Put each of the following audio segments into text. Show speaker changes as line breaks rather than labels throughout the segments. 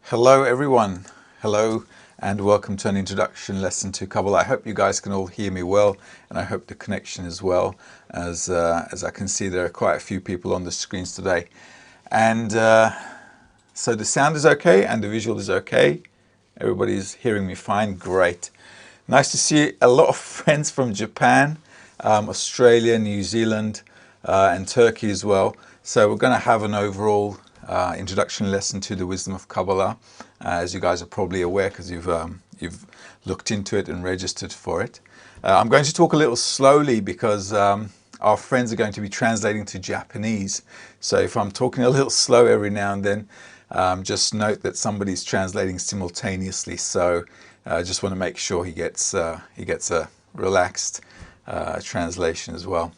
Hello everyone, hello and welcome to an introduction lesson to Kabbalah. I hope you guys can all hear me well, and I hope the connection is well, as I can see there are quite a few people on the screens today. And so the sound is okay and the visual is okay. Everybody's hearing me fine, great. Nice to see a lot of friends from Japan, Australia, New Zealand and Turkey as well. So we're going to have an overall introduction lesson to the wisdom of Kabbalah, as you guys are probably aware because you've looked into it and registered for it. I'm going to talk a little slowly because our friends are going to be translating to Japanese. So if I'm talking a little slow every now and then, just note that somebody's translating simultaneously. So I just want to make sure he gets a relaxed translation as well.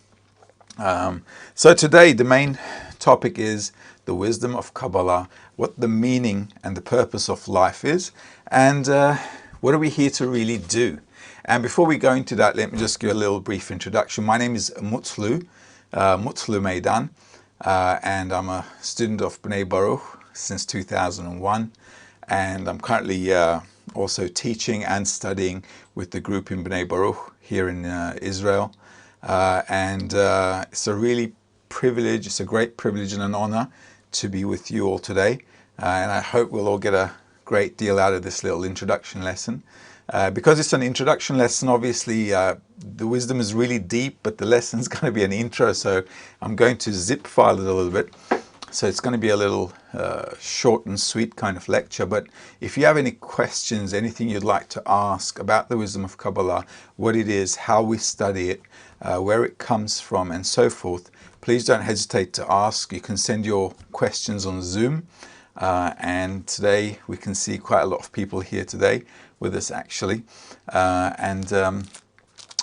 So today the main topic is the wisdom of Kabbalah, what the meaning and the purpose of life is, and what are we here to really do. And before we go into that, let me just give a little brief introduction. My name is Marty.M.Meydan, and I'm a student of Bnei Baruch since 2001, and I'm currently also teaching and studying with the group in Bnei Baruch here in Israel. It's a really privilege, it's a great privilege and an honor to be with you all today. And I hope we'll all get a great deal out of this little introduction lesson. Because it's an introduction lesson, obviously the wisdom is really deep, but the lesson's going to be an intro, so I'm going to zip file it a little bit. So it's going to be a little short and sweet kind of lecture. But if you have any questions, anything you'd like to ask about the wisdom of Kabbalah, what it is, how we study it, where it comes from, and so forth, please don't hesitate to ask. You can send your questions on Zoom. And today we can see quite a lot of people here today with us actually.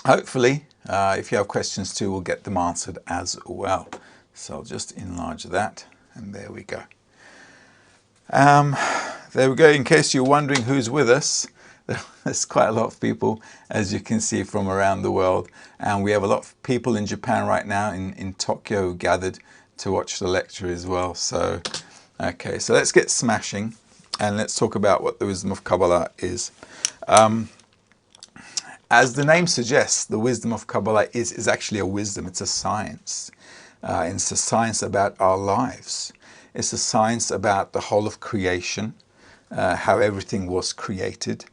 Hopefully, if you have questions too, we'll get them answered as well. So I'll just enlarge that. And there we go. There we go. In case you're wondering who's with us, there's quite a lot of people, as you can see, from around the world. And we have a lot of people in Japan right now, in Tokyo, gathered to watch the lecture as well. So, okay, so let's get smashing and let's talk about what the wisdom of Kabbalah is. As the name suggests, the wisdom of Kabbalah is actually a wisdom. It's a science. It's a science about our lives. It's a science about the whole of creation, how everything was created,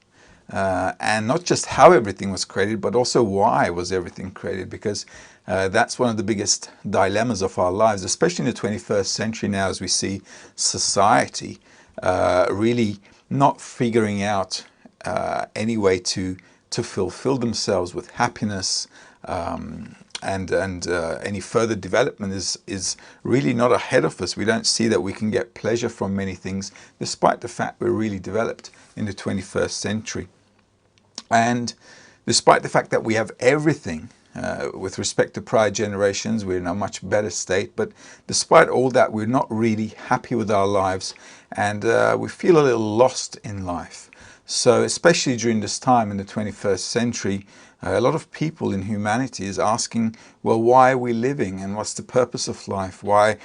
and not just how everything was created, but also why was everything created, because that's one of the biggest dilemmas of our lives, especially in the 21st century now, as we see society really not figuring out any way to fulfill themselves with happiness, and any further development is really not ahead of us. We don't see that we can get pleasure from many things, despite the fact we're really developed in the 21st century. And despite the fact that we have everything, with respect to prior generations, we're in a much better state. But despite all that, we're not really happy with our lives, and we feel a little lost in life. So especially during this time in the 21st century, a lot of people in humanity is asking, well, why are we living, and what's the purpose of life? Why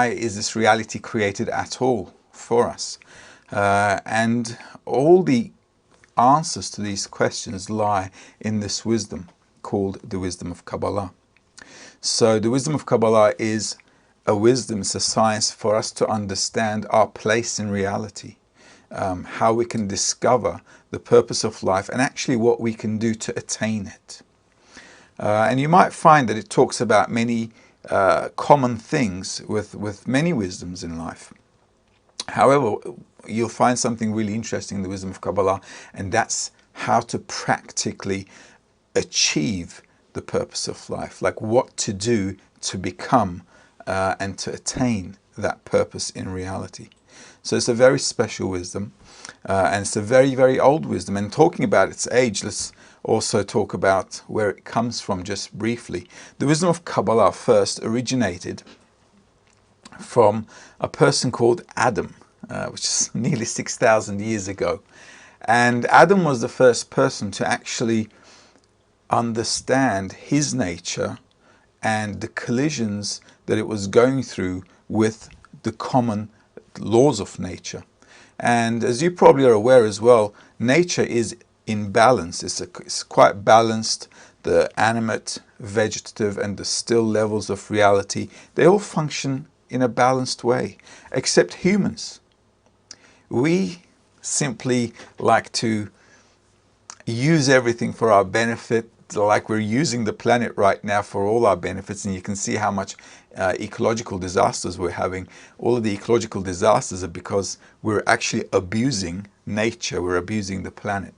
is this reality created at all for us? And all the answers to these questions lie in this wisdom called the wisdom of Kabbalah. So the wisdom of Kabbalah is a wisdom, it's a science for us to understand our place in reality. How we can discover the purpose of life and actually what we can do to attain it. And you might find that it talks about many common things with many wisdoms in life. However, you'll find something really interesting in the wisdom of Kabbalah, and that's how to practically achieve the purpose of life, like what to do to become and to attain that purpose in reality. So it's a very special wisdom, and it's a very, very old wisdom. And talking about its age, let's also talk about where it comes from just briefly. The wisdom of Kabbalah first originated from a person called Adam, which is nearly 6,000 years ago. And Adam was the first person to actually understand his nature and the collisions that it was going through with the common laws of nature. And as you probably are aware as well, nature is in balance. It's quite balanced. The animate, vegetative, and the still levels of reality, they all function in a balanced way, except humans. We simply like to use everything for our benefit, like we're using the planet right now for all our benefits, and you can see how much ecological disasters we're having. All of the ecological disasters are because we're actually abusing nature, we're abusing the planet.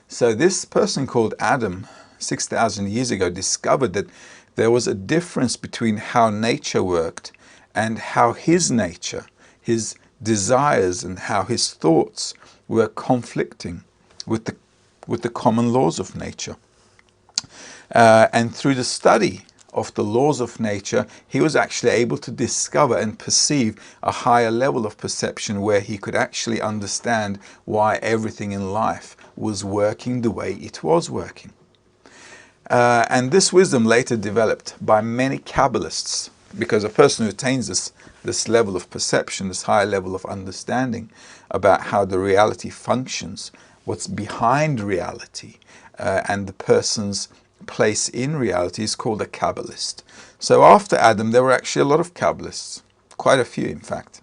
So this person called Adam, 6,000 years ago, discovered that there was a difference between how nature worked and how his nature, his desires and how his thoughts were conflicting with the common laws of nature. And through the study of the laws of nature, he was actually able to discover and perceive a higher level of perception where he could actually understand why everything in life was working the way it was working. And this wisdom later developed by many Kabbalists, because a person who attains this level of perception, this higher level of understanding about how the reality functions, what's behind reality, and the person's place in reality, is called a Kabbalist. So after Adam, there were actually a lot of Kabbalists, quite a few in fact,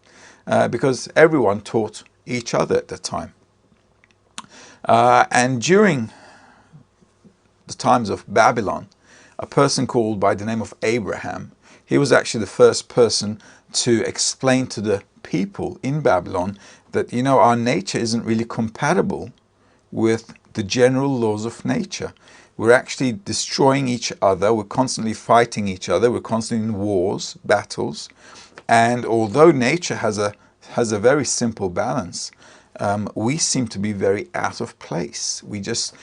because everyone taught each other at the time. And during the times of Babylon, a person called by the name of Abraham, he was actually the first person to explain to the people in Babylon that, you know, our nature isn't really compatible with the general laws of nature. We're actually destroying each other, we're constantly fighting each other, we're constantly in wars, battles, and although nature has a very simple balance, we seem to be very out of place. We just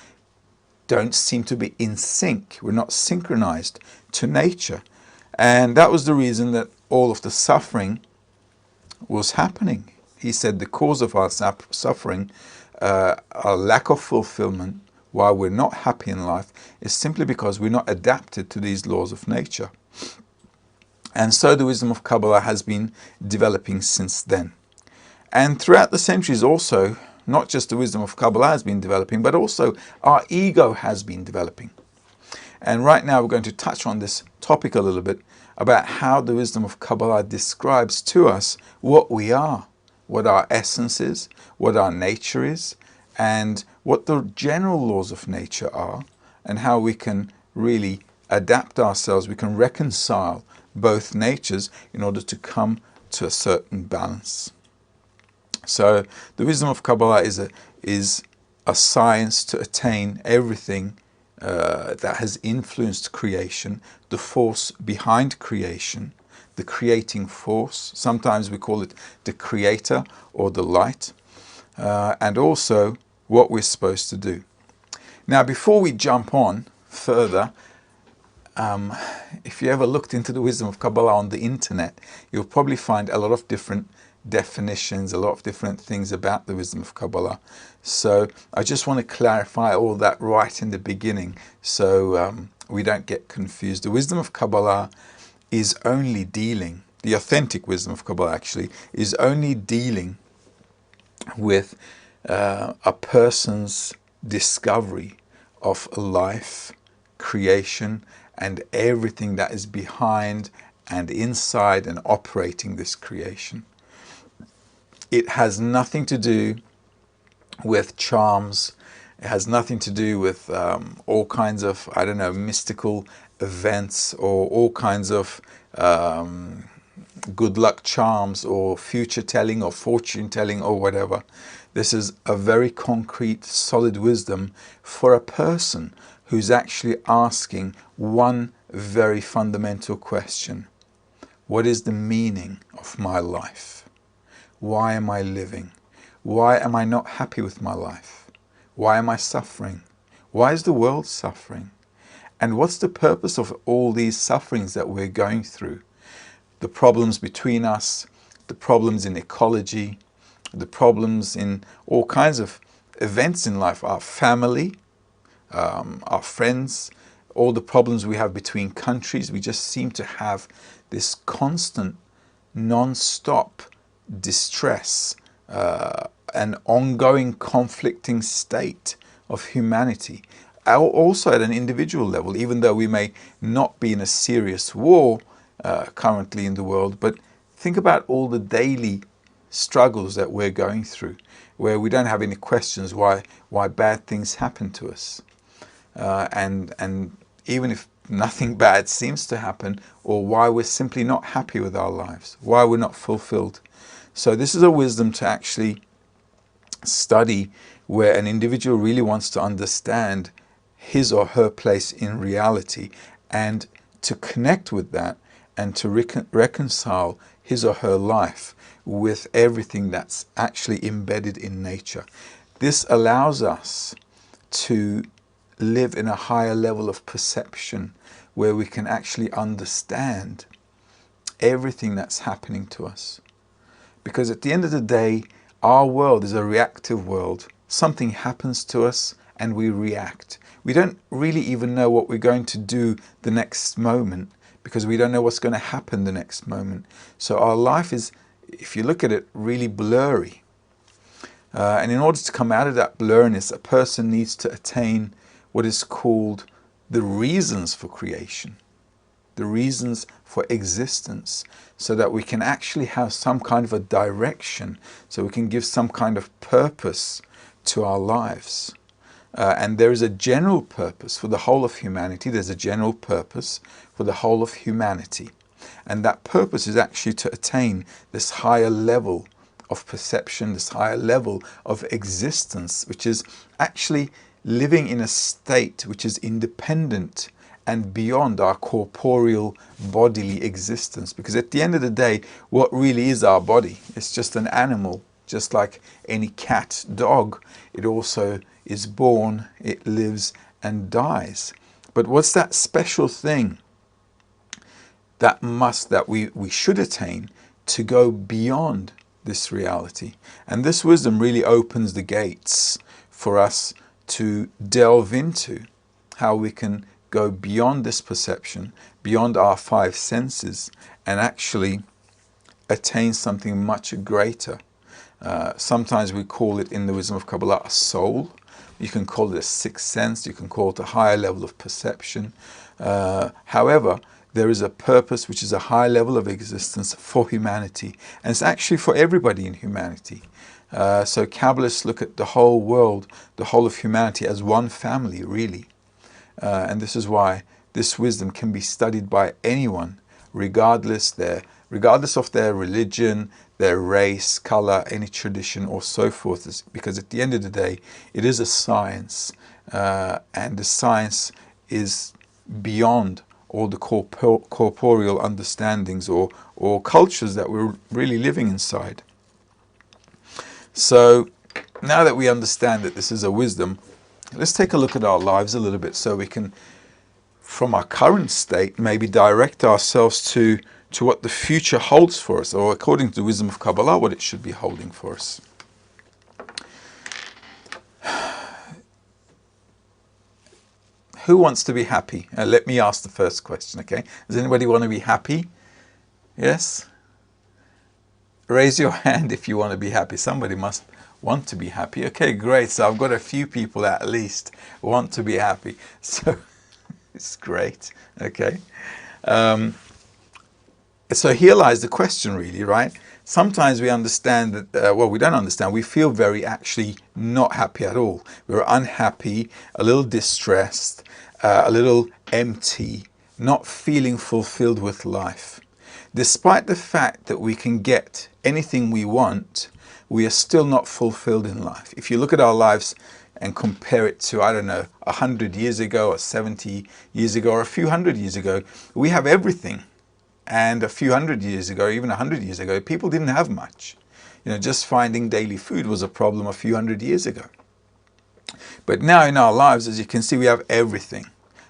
don't seem to be in sync. We're not synchronized to nature. And that was the reason that all of the suffering was happening. He said the cause of our suffering, our lack of fulfillment, why we're not happy in life, is simply because we're not adapted to these laws of nature. And so the wisdom of Kabbalah has been developing since then. And throughout the centuries also, not just the wisdom of Kabbalah has been developing, but also our ego has been developing. And right now we're going to touch on this topic a little bit about how the wisdom of Kabbalah describes to us what we are, what our essence is, what our nature is, and what the general laws of nature are, and how we can really adapt ourselves, we can reconcile both natures in order to come to a certain balance. So the wisdom of Kabbalah is a science to attain everything that has influenced creation, the force behind creation, the creating force. Sometimes we call it the creator or the light, and also what we're supposed to do. Now, before we jump on further, if you ever looked into the wisdom of Kabbalah on the internet, you'll probably find a lot of different definitions, a lot of different things about the wisdom of Kabbalah. So I just want to clarify all that right in the beginning so we don't get confused. The wisdom of Kabbalah is only dealing, the authentic wisdom of Kabbalah actually, is only dealing with a person's discovery of life, creation, and everything that is behind and inside and operating this creation. It has nothing to do with charms. It has nothing to do with all kinds of, I don't know, mystical events or all kinds of good luck charms or future telling or fortune telling or whatever. This is a very concrete, solid wisdom for a person who's actually asking one very fundamental question. What is the meaning of my life? Why am I living? Why am I not happy with my life? Why am I suffering? Why is the world suffering? And what's the purpose of all these sufferings that we're going through? The problems between us, the problems in ecology, the problems in all kinds of events in life, our family, our friends, all the problems we have between countries. We just seem to have this constant, non-stop distress an ongoing conflicting state of humanity, also at an individual level, even though we may not be in a serious war currently in the world. But think about all the daily struggles that we're going through, where we don't have any questions why bad things happen to us, and even if nothing bad seems to happen, or why we're simply not happy with our lives, why we're not fulfilled. So this is a wisdom to actually study, where an individual really wants to understand his or her place in reality, and to connect with that, and to reconcile his or her life with everything that's actually embedded in nature. This allows us to live in a higher level of perception, where we can actually understand everything that's happening to us. Because at the end of the day, our world is a reactive world. Something happens to us and we react. We don't really even know what we're going to do the next moment, because we don't know what's going to happen the next moment. So our life is, if you look at it, really blurry. And in order to come out of that blurriness, a person needs to attain what is called the reasons for creation, the reasons for existence, so that we can actually have some kind of a direction, so we can give some kind of purpose to our lives. And there is a general purpose for the whole of humanity. There's a general purpose for the whole of humanity. And that purpose is actually to attain this higher level of perception, this higher level of existence, which is actually living in a state which is independent and beyond our corporeal bodily existence. Because at the end of the day, what really is our body? It's just an animal, just like any cat, dog. It also is born, it lives and dies. But what's that special thing that we should attain to go beyond this reality? And this wisdom really opens the gates for us to delve into how we can go beyond this perception, beyond our five senses, and actually attain something much greater. Sometimes we call it in the wisdom of Kabbalah a soul. You can call it a sixth sense. You can call it a higher level of perception. However, there is a purpose which is a high level of existence for humanity. And it's actually for everybody in humanity. So Kabbalists look at the whole world, the whole of humanity, as one family, really. And this is why this wisdom can be studied by anyone, regardless of their religion, their race, color, any tradition, or so forth. Because at the end of the day, it is a science, and the science is beyond all the corporeal understandings or cultures that we're really living inside. So now that we understand that this is a wisdom, let's take a look at our lives a little bit, so we can, from our current state, maybe direct ourselves to what the future holds for us, or according to the wisdom of Kabbalah, what it should be holding for us. Who wants to be happy? Let me ask the first question, okay? Does anybody want to be happy? Yes? Raise your hand if you want to be happy. Somebody must want to be happy. Okay, great. So I've got a few people at least want to be happy. So it's great. Okay. So here lies the question, really, right? Sometimes we understand that, well, we don't understand. We feel very actually not happy at all. We're unhappy, a little distressed, a little empty, not feeling fulfilled with life. Despite the fact that we can get anything we want, we are still not fulfilled in life. If you look at our lives and compare it to, I don't know, 100 years ago or 70 years ago or a few hundred years ago, we have everything. And a few hundred years ago, even 100 years ago, people didn't have much. You know, just finding daily food was a problem a few hundred years ago. But now in our lives, as you can see, we have everything.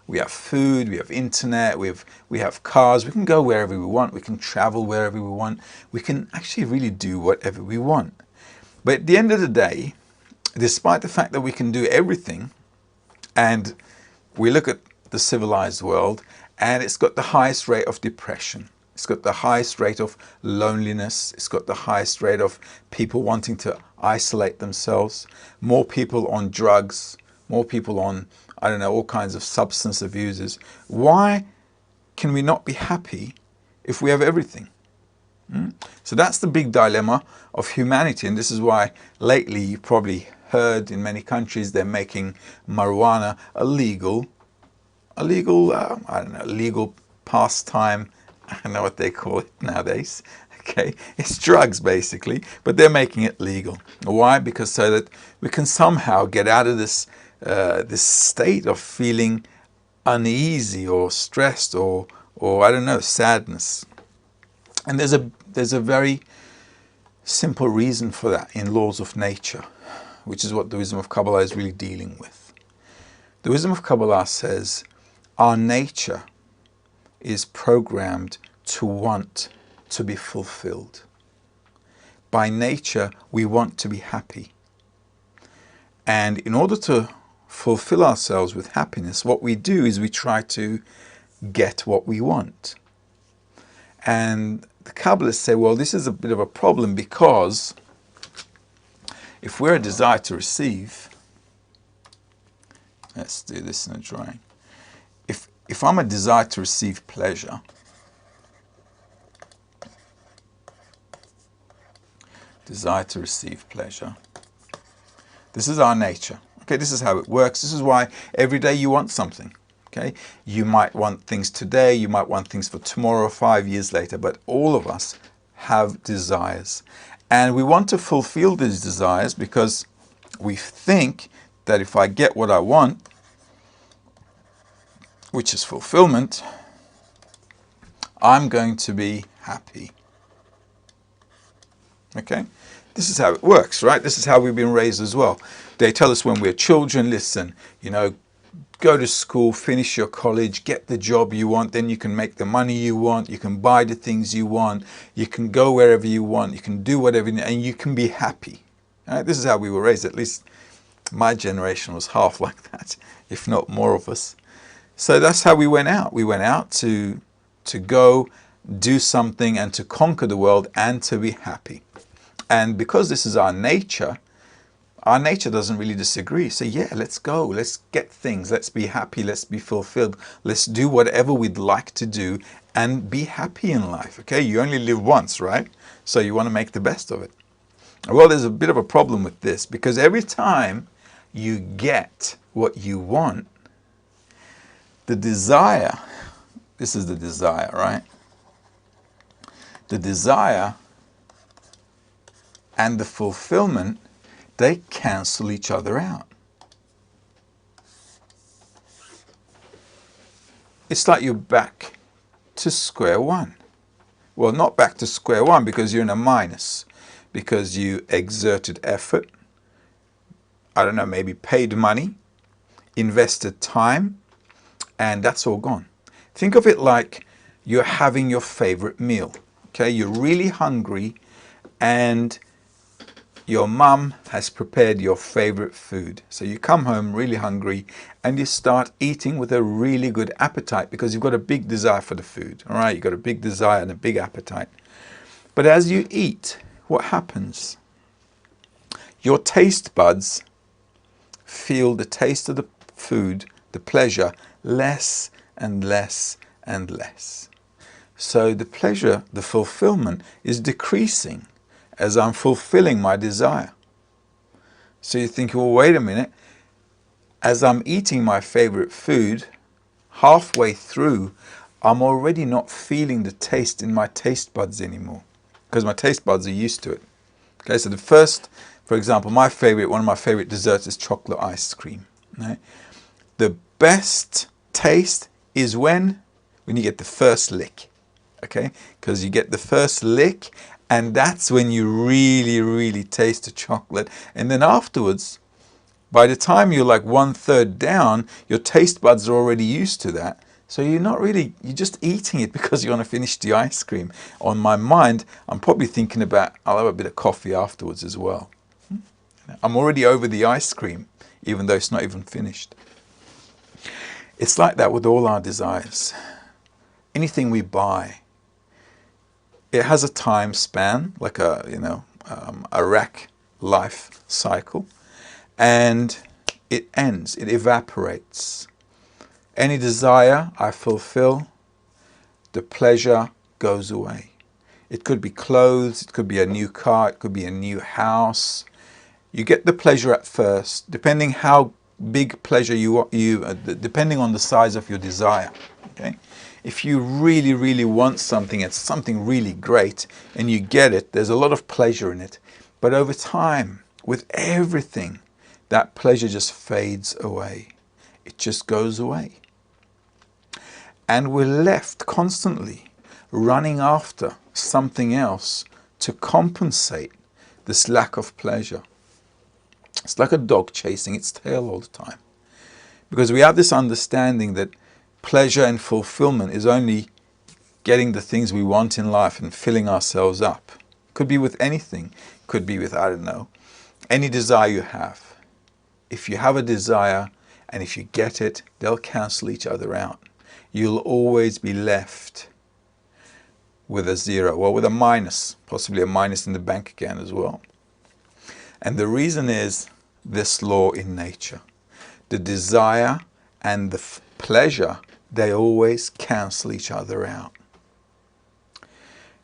We have food, we have internet, we have cars, we can go wherever we want, we can travel wherever we want, we can actually really do whatever we want. But at the end of the day, despite the fact that we can do everything, and we look at the civilized world, and it's got the highest rate of depression, it's got the highest rate of loneliness, it's got the highest rate of people wanting to isolate themselves, more people on drugs, more people on, I don't know, all kinds of substance abusers. Why can we not be happy if we have everything? So that's the big dilemma of humanity, and this is why lately you've probably heard in many countries they're making marijuana a legal I don't know, legal pastime. I don't know what they call it nowadays. Okay, it's drugs basically, but they're making it legal. Why? Because so that we can somehow get out of this this state of feeling uneasy or stressed or I don't know, sadness. And there's a very simple reason for that in laws of nature, which is what the wisdom of Kabbalah is really dealing with. The wisdom of Kabbalah says our nature is programmed to want to be fulfilled. By nature, we want to be happy. And in order to fulfill ourselves with happiness, what we do is we try to get what we want. And the Kabbalists say, well, this is a bit of a problem, because if we're a desire to receive, let's do this in a drawing. If I'm a desire to receive pleasure, this is our nature. Okay, this is how it works. This is why every day you want something. Okay, you might want things today, you might want things for tomorrow, 5 years later, but all of us have desires. And we want to fulfill these desires because we think that if I get what I want, which is fulfillment, I'm going to be happy. Okay? This is how it works, right? This is how we've been raised as well. They tell us when we're children, listen, you know, go to school, finish your college, get the job you want, then you can make the money you want, you can buy the things you want, you can go wherever you want, you can do whatever, and you can be happy. Right? This is how we were raised. At least my generation was half like that, if not more of us. So that's how we went out. We went out to go do something and to conquer the world and to be happy. And because this is our nature doesn't really disagree. So yeah, let's go, let's get things, let's be happy, let's be fulfilled, let's do whatever we'd like to do and be happy in life. Okay, you only live once, right? So you want to make the best of it. Well, there's a bit of a problem with this, because every time you get what you want, the desire, this is the desire, right? The desire and the fulfillment, they cancel each other out. It's like you're back to square one. Well, not back to square one, because you're in a minus, because you exerted effort, I don't know, maybe paid money, invested time, and that's all gone. Think of it like you're having your favorite meal. Okay, you're really hungry and your mum has prepared your favorite food. So you come home really hungry and you start eating with a really good appetite because you've got a big desire for the food. All right, you've got a big desire and a big appetite. But as you eat, what happens? Your taste buds feel the taste of the food, the pleasure, less and less and less. So the pleasure, the fulfillment is decreasing as I'm fulfilling my desire. So you think, well, wait a minute. As I'm eating my favorite food, halfway through, I'm already not feeling the taste in my taste buds anymore because my taste buds are used to it. Okay, so the first, for example, one of my favorite desserts is chocolate ice cream. Right? The best taste is when you get the first lick. Okay, because you get the first lick and that's when you really, really taste the chocolate. And then afterwards, by the time you're like 1/3 down, your taste buds are already used to that. So you're just eating it because you want to finish the ice cream. On my mind, I'm probably thinking about, I'll have a bit of coffee afterwards as well. I'm already over the ice cream, even though it's not even finished. It's like that with all our desires. Anything we buy, it has a time span, like a rack life cycle, and it ends, it evaporates. Any desire I fulfill, the pleasure goes away. It could be clothes, it could be a new car, it could be a new house. You get the pleasure at first, depending how big pleasure depending on the size of your desire. Okay? If you really, really want something, it's something really great, and you get it, there's a lot of pleasure in it. But over time, with everything, that pleasure just fades away. It just goes away. And we're left constantly running after something else to compensate this lack of pleasure. It's like a dog chasing its tail all the time. Because we have this understanding that pleasure and fulfillment is only getting the things we want in life and filling ourselves up. Could be with anything. Could be with, I don't know, any desire you have. If you have a desire and if you get it, they'll cancel each other out. You'll always be left with a zero, well, with a minus, possibly a minus in the bank account as well. And the reason is this law in nature. The desire and the pleasure, they always cancel each other out.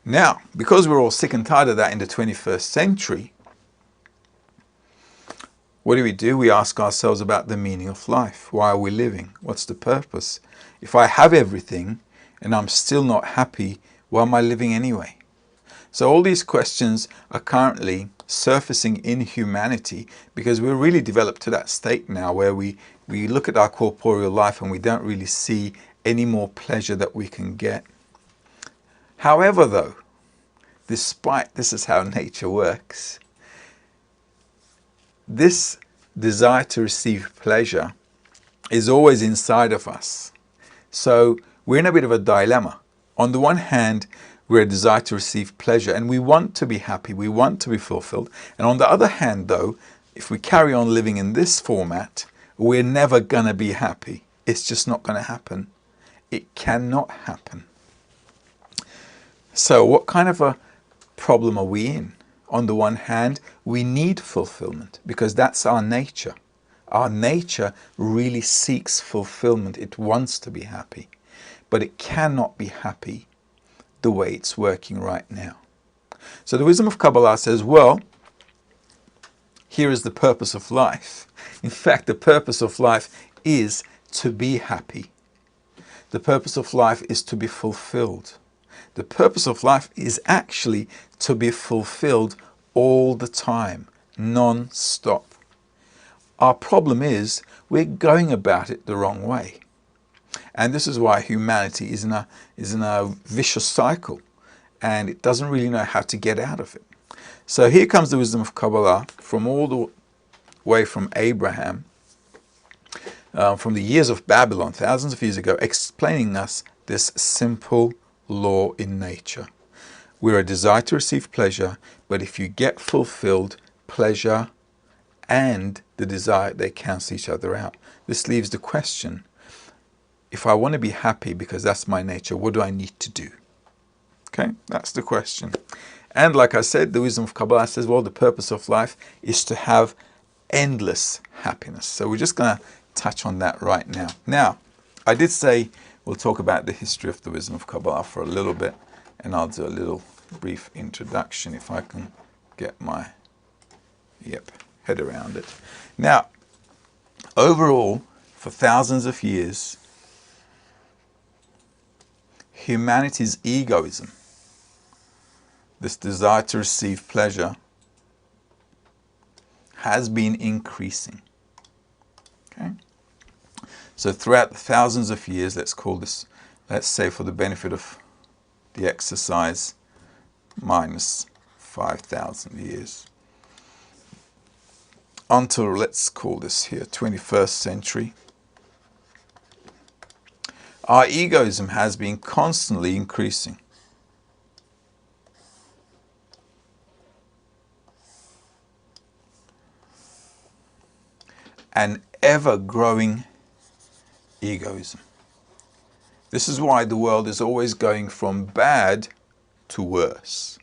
Now, because we're all sick and tired of that in the 21st century, what do? We ask ourselves about the meaning of life. Why are we living? What's the purpose? If I have everything and I'm still not happy, why am I living anyway? So all these questions are currently surfacing in humanity because we're really developed to that state now where we look at our corporeal life and we don't really see any more pleasure that we can get. However, though, despite this is how nature works, this desire to receive pleasure is always inside of us. So we're in a bit of a dilemma. On the one hand, we're a desire to receive pleasure and we want to be happy, we want to be fulfilled. And on the other hand, though, if we carry on living in this format, we're never going to be happy. It's just not going to happen. It cannot happen. So what kind of a problem are we in? On the one hand, we need fulfillment because that's our nature. Our nature really seeks fulfillment. It wants to be happy, but it cannot be happy the way it's working right now. So the wisdom of Kabbalah says, well, here is the purpose of life. In fact, the purpose of life is to be happy. The purpose of life is to be fulfilled. The purpose of life is actually to be fulfilled all the time, non-stop. Our problem is we're going about it the wrong way. And this is why humanity is in a vicious cycle and it doesn't really know how to get out of it. So here comes the wisdom of Kabbalah from all the way from Abraham, from the years of Babylon, thousands of years ago, explaining us this simple law in nature. We're a desire to receive pleasure, but if you get fulfilled, pleasure and the desire, they cancel each other out. This leaves the question, if I want to be happy because that's my nature, what do I need to do? Okay, that's the question. And like I said, the wisdom of Kabbalah says, well, the purpose of life is to have endless happiness. So we're just going to touch on that right now. Now, I did say we'll talk about the history of the wisdom of Kabbalah for a little bit, and I'll do a little brief introduction if I can get my head around it. Now, overall, for thousands of years, humanity's egoism, this desire to receive pleasure, has been increasing. Okay? So throughout the thousands of years, let's call this, let's say for the benefit of the exercise, minus 5,000 years. Until, let's call this here, 21st century. Our egoism has been constantly increasing. An ever-growing egoism. This is why the world is always going from bad to worse.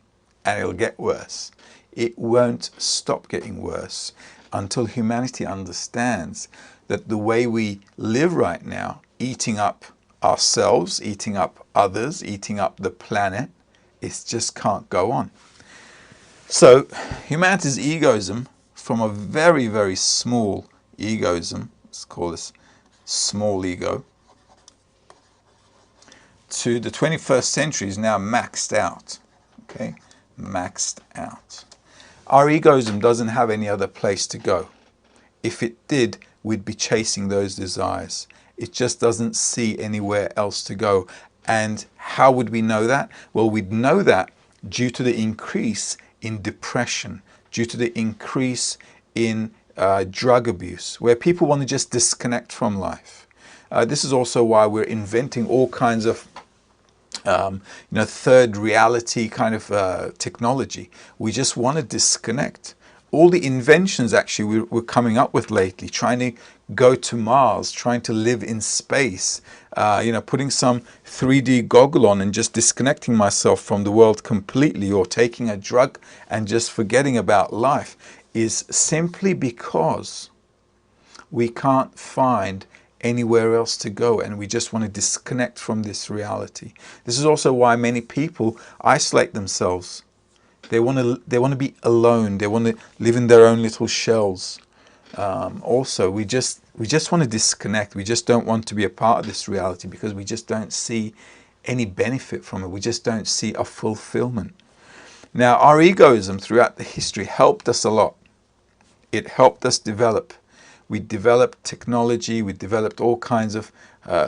And it'll get worse. It won't stop getting worse until humanity understands that the way we live right now, eating up ourselves, eating up others, eating up the planet, it just can't go on. So humanity's egoism, from a very, very small egoism, let's call this small ego, to the 21st century is now maxed out. Okay, maxed out. Our egoism doesn't have any other place to go. If it did, we'd be chasing those desires. It just doesn't see anywhere else to go. And how would we know that? Well, we'd know that due to the increase in depression, due to the increase in drug abuse, where people want to just disconnect from life. This is also why we're inventing all kinds of third reality kind of technology. We just want to disconnect. All the inventions actually we're coming up with lately, trying to go to Mars, trying to live in space, putting some 3D goggle on and just disconnecting myself from the world completely, or taking a drug and just forgetting about life, is simply because we can't find anywhere else to go, and we just want to disconnect from this reality. This is also why many people isolate themselves. They want to be alone. They want to live in their own little shells. Also, we just want to disconnect. We just don't want to be a part of this reality because we just don't see any benefit from it. We just don't see a fulfillment. Now, our egoism throughout the history helped us a lot. It helped us develop. We developed technology. We developed all kinds of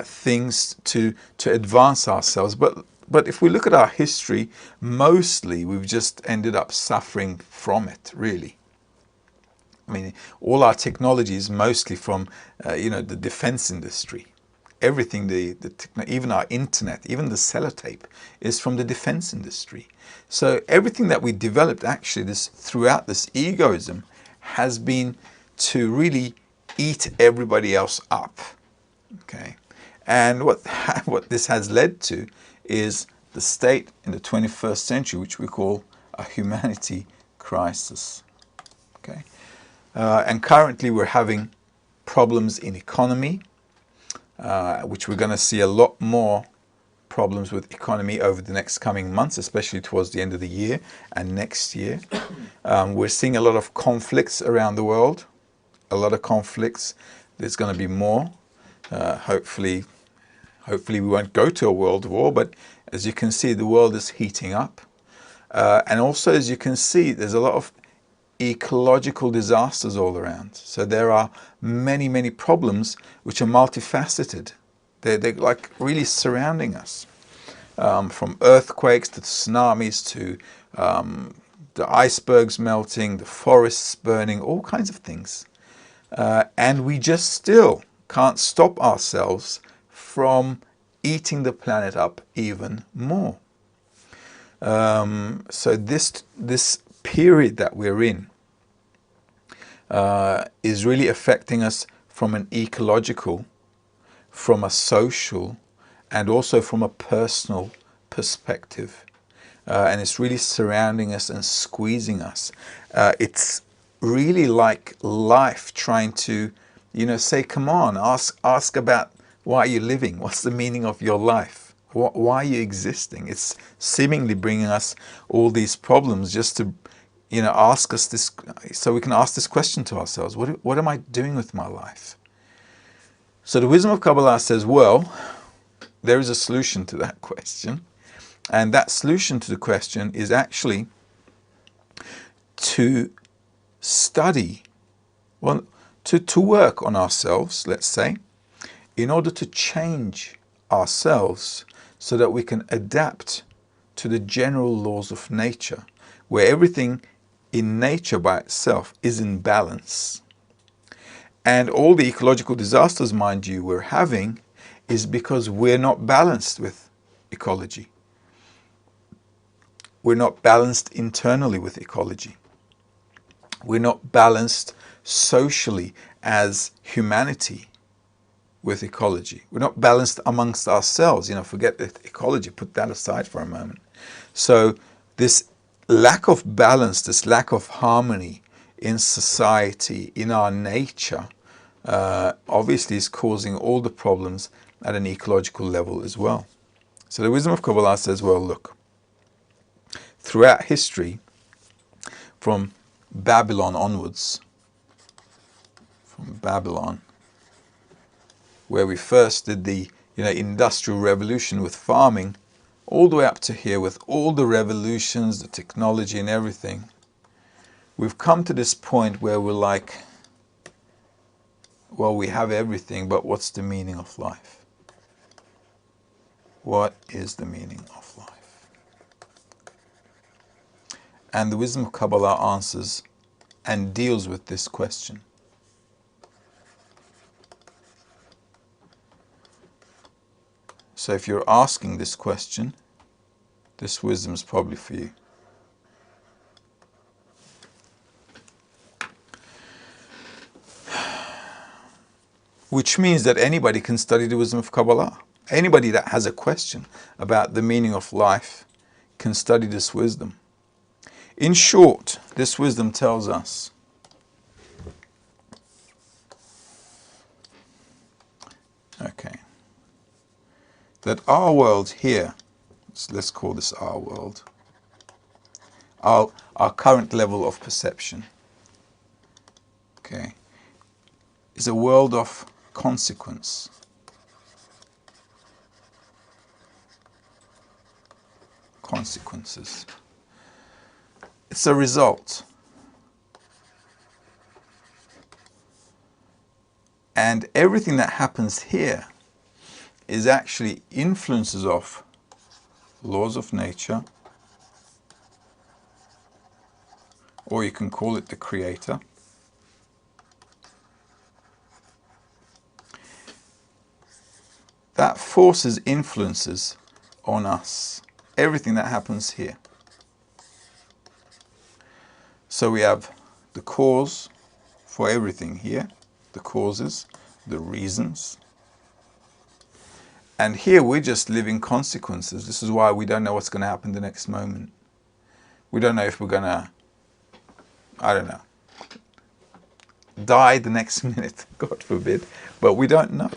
things to advance ourselves. But if we look at our history, mostly we've just ended up suffering from it, really. I mean, all our technology is mostly from, the defense industry. Everything, even our internet, even the sellotape, is from the defense industry. So everything that we developed, actually, throughout this egoism, has been to really eat everybody else up. Okay, and what this has led to is the state in the 21st century, which we call a humanity crisis. Okay, and currently we're having problems in economy, which we're going to see a lot more problems with economy over the next coming months, especially towards the end of the year and next year. We're seeing a lot of conflicts around the world, a lot of conflicts. There's going to be more. Hopefully we won't go to a world war, but as you can see, the world is heating up. And also, as you can see, there's a lot of ecological disasters all around. So there are many, many problems which are multifaceted. They're like really surrounding us. From earthquakes to tsunamis to the icebergs melting, the forests burning, all kinds of things. And we just still can't stop ourselves from eating the planet up even more. So this period that we're in is really affecting us from an ecological, from a social, and also from a personal perspective. And it's really surrounding us and squeezing us. It's really like life trying to, say, come on, ask about why you're living. What's the meaning of your life? Why are you existing? It's seemingly bringing us all these problems just to, ask us this, so we can ask this question to ourselves. What am I doing with my life? So the wisdom of Kabbalah says, well, there is a solution to that question. And that solution to the question is actually to study, to work on ourselves, let's say, in order to change ourselves so that we can adapt to the general laws of nature, where everything in nature by itself is in balance. And all the ecological disasters, mind you, we're having is because we're not balanced with ecology. We're not balanced internally with ecology. We're not balanced socially as humanity with ecology. We're not balanced amongst ourselves. Forget the ecology, put that aside for a moment. So this lack of balance, this lack of harmony in society, in our nature, obviously is causing all the problems at an ecological level as well. So the wisdom of Kabbalah says, well, look, throughout history, from Babylon onwards, where we first did the industrial revolution with farming, all the way up to here with all the revolutions, the technology and everything, we've come to this point where we're like, well, we have everything, but what's the meaning of life? What is the meaning of life? And the wisdom of Kabbalah answers and deals with this question. So if you're asking this question, this wisdom is probably for you. Which means that anybody can study the wisdom of Kabbalah. Anybody that has a question about the meaning of life can study this wisdom. In short, this wisdom tells us that our world here, so let's call this our world, our current level of perception, is a world of consequence. Consequences. It's a result. And everything that happens here is actually influences of laws of nature, or you can call it the creator. That forces influences on us, everything that happens here. So we have the cause for everything here, the causes, the reasons. And here we're just living consequences. This is why we don't know what's going to happen the next moment. We don't know if we're going to, die the next minute, God forbid, but we don't know.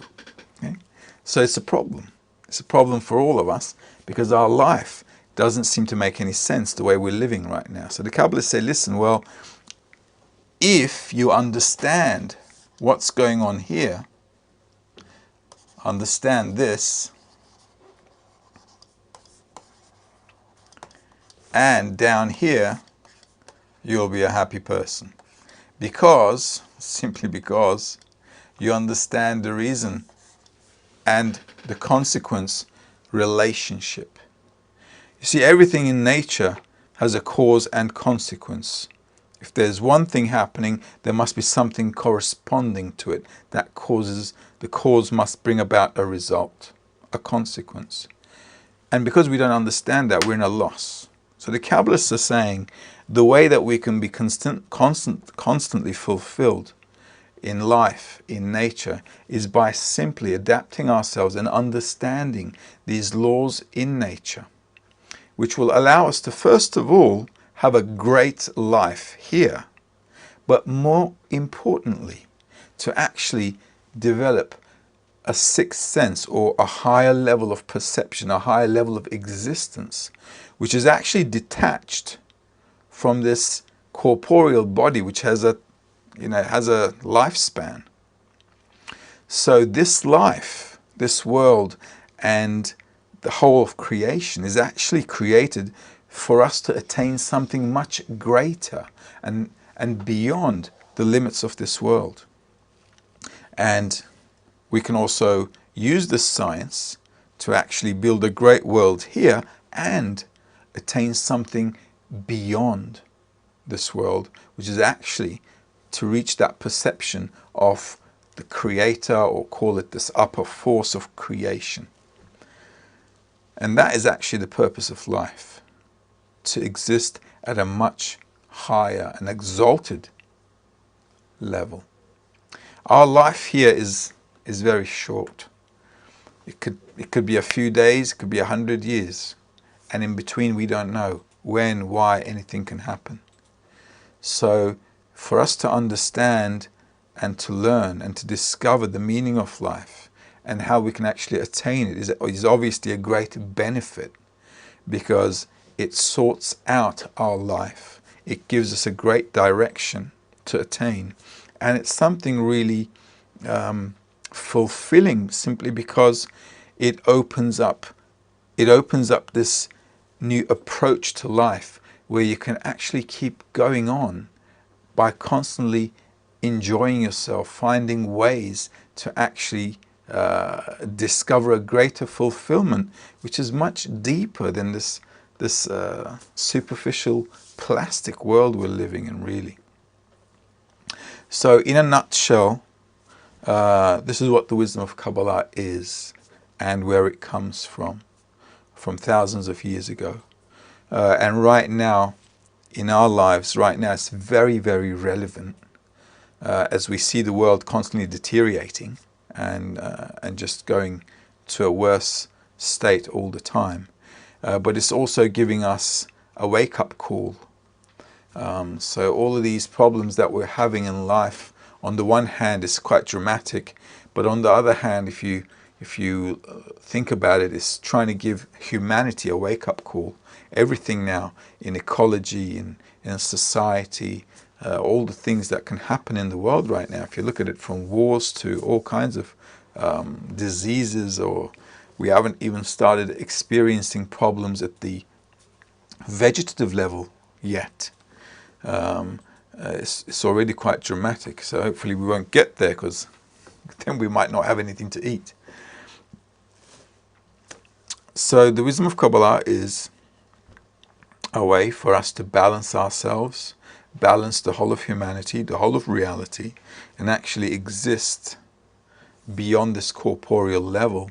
Okay? So it's a problem. It's a problem for all of us because our life doesn't seem to make any sense the way we're living right now. So the Kabbalists say, listen, well, if you understand what's going on here, understand this, and down here, you'll be a happy person. Because, simply because, you understand the reason and the consequence relationship. You see, everything in nature has a cause and consequence. If there's one thing happening, there must be something corresponding to it that causes, the cause must bring about a result, a consequence. And because we don't understand that, we're in a loss. So the Kabbalists are saying the way that we can be constantly fulfilled in life, in nature, is by simply adapting ourselves and understanding these laws in nature, which will allow us to, first of all, have a great life here, but more importantly, to actually develop a sixth sense or a higher level of perception, a higher level of existence, which is actually detached from this corporeal body, which has a lifespan. So this life, this world, and the whole of creation is actually created for us to attain something much greater and beyond the limits of this world. And we can also use this science to actually build a great world here and attain something beyond this world, which is actually to reach that perception of the creator, or call it this upper force of creation. And that is actually the purpose of life, to exist at a much higher and exalted level. Our life here is very short. It could be a few days, it could be 100 years, and in between we don't know when, why anything can happen. So for us to understand and to learn and to discover the meaning of life and how we can actually attain it is obviously a great benefit, because it sorts out our life. It gives us a great direction to attain. And it's something really fulfilling, simply because it opens up this new approach to life, where you can actually keep going on by constantly enjoying yourself, finding ways to actually discover a greater fulfillment, which is much deeper than this superficial plastic world we're living in, really. So in a nutshell, this is what the wisdom of Kabbalah is and where it comes from thousands of years ago. And right now, in our lives, right now, it's very, very relevant as we see the world constantly deteriorating and just going to a worse state all the time. But it's also giving us a wake-up call. So all of these problems that we're having in life, on the one hand, is quite dramatic, but on the other hand, if you think about it, it's trying to give humanity a wake-up call. Everything now in ecology, in society, all the things that can happen in the world right now, if you look at it, from wars to all kinds of diseases, or we haven't even started experiencing problems at the vegetative level yet. It's already quite dramatic, so hopefully we won't get there, because then we might not have anything to eat. So the wisdom of Kabbalah is a way for us to balance ourselves, balance the whole of humanity, the whole of reality, and actually exist beyond this corporeal level,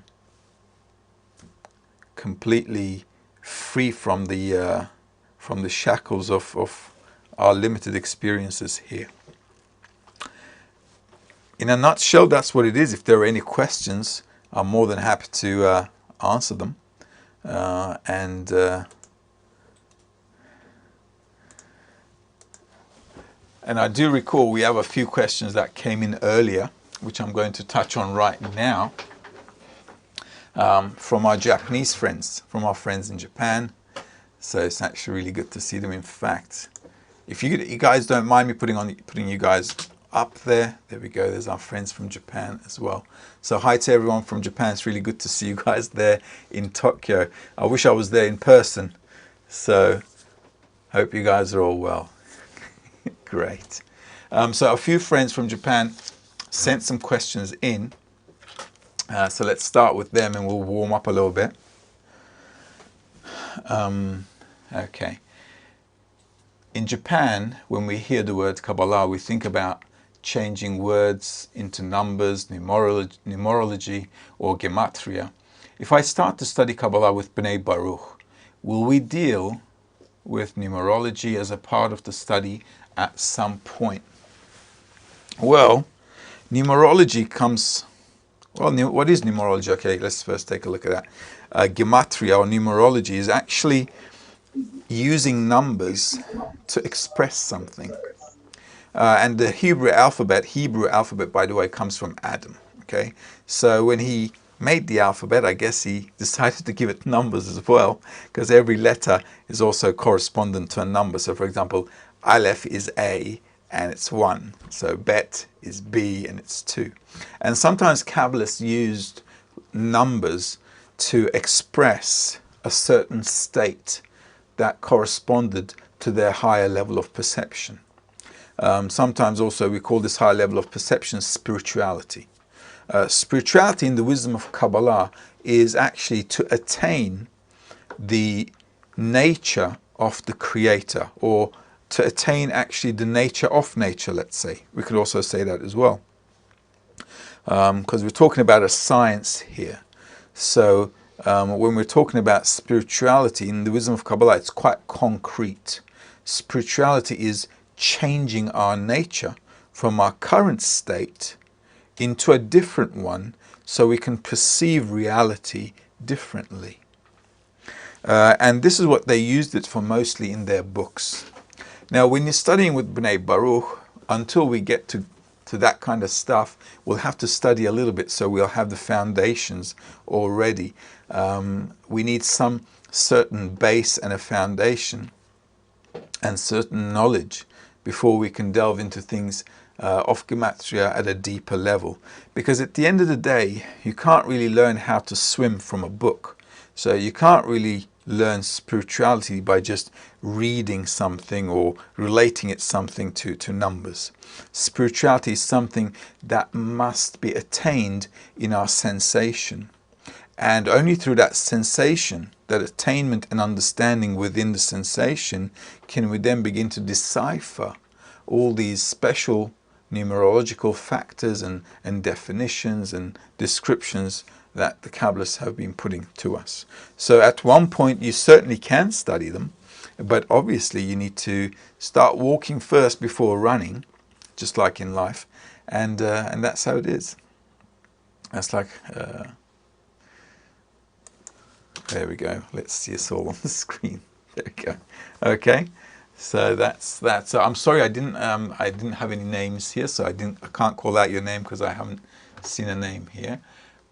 completely free from the shackles of our limited experiences here. In a nutshell, that's what it is. If there are any questions, I'm more than happy to answer them. And I do recall we have a few questions that came in earlier, which I'm going to touch on right now, from our Japanese friends, from our friends in Japan. So it's actually really good to see them. In fact, if you guys don't mind me putting you guys up there we go. There's our friends from Japan as well. So hi to everyone from Japan. It's really good to see you guys there in Tokyo. I wish I was there in person. So hope you guys are all well. Great. So a few friends from Japan sent some questions in. So let's start with them and we'll warm up a little bit. Okay. In Japan, when we hear the word Kabbalah, we think about changing words into numbers, numerology, or gematria. If I start to study Kabbalah with B'nai Baruch, will we deal with numerology as a part of the study at some point? Well, numerology comes... Well, what is numerology? Okay, let's first take a look at that. Gematria, or numerology, is actually using numbers to express something. And the Hebrew alphabet, by the way, comes from Adam. Okay, so when he made the alphabet, I guess he decided to give it numbers as well, because every letter is also correspondent to a number. So for example, Aleph is A and it's 1. So Bet is B and it's 2. And sometimes Kabbalists used numbers to express a certain state that corresponded to their higher level of perception. Sometimes also we call this higher level of perception spirituality. Spirituality in the wisdom of Kabbalah is actually to attain the nature of the Creator, or to attain actually the nature of nature, let's say. We could also say that as well. Because we're talking about a science here. So when we're talking about spirituality in the wisdom of Kabbalah, it's quite concrete. Spirituality is changing our nature from our current state into a different one, so we can perceive reality differently. And this is what they used it for mostly in their books. Now, when you're studying with B'nai Baruch, until we get to that kind of stuff, we'll have to study a little bit, so we'll have the foundations already. We need some certain base and a foundation and certain knowledge before we can delve into things of Gematria at a deeper level. Because at the end of the day, you can't really learn how to swim from a book. So you can't really learn spirituality by just reading something or relating it something to numbers. Spirituality is something that must be attained in our sensation. And only through that sensation, that attainment and understanding within the sensation, can we then begin to decipher all these special numerological factors and definitions and descriptions that the Kabbalists have been putting to us. So at one point you certainly can study them, but obviously you need to start walking first before running, just like in life, and that's how it is. That's like, there we go. Let's see us all on the screen. There we go. Okay. So that's that. So I'm sorry I didn't have any names here, so I can't call out your name because I haven't seen a name here.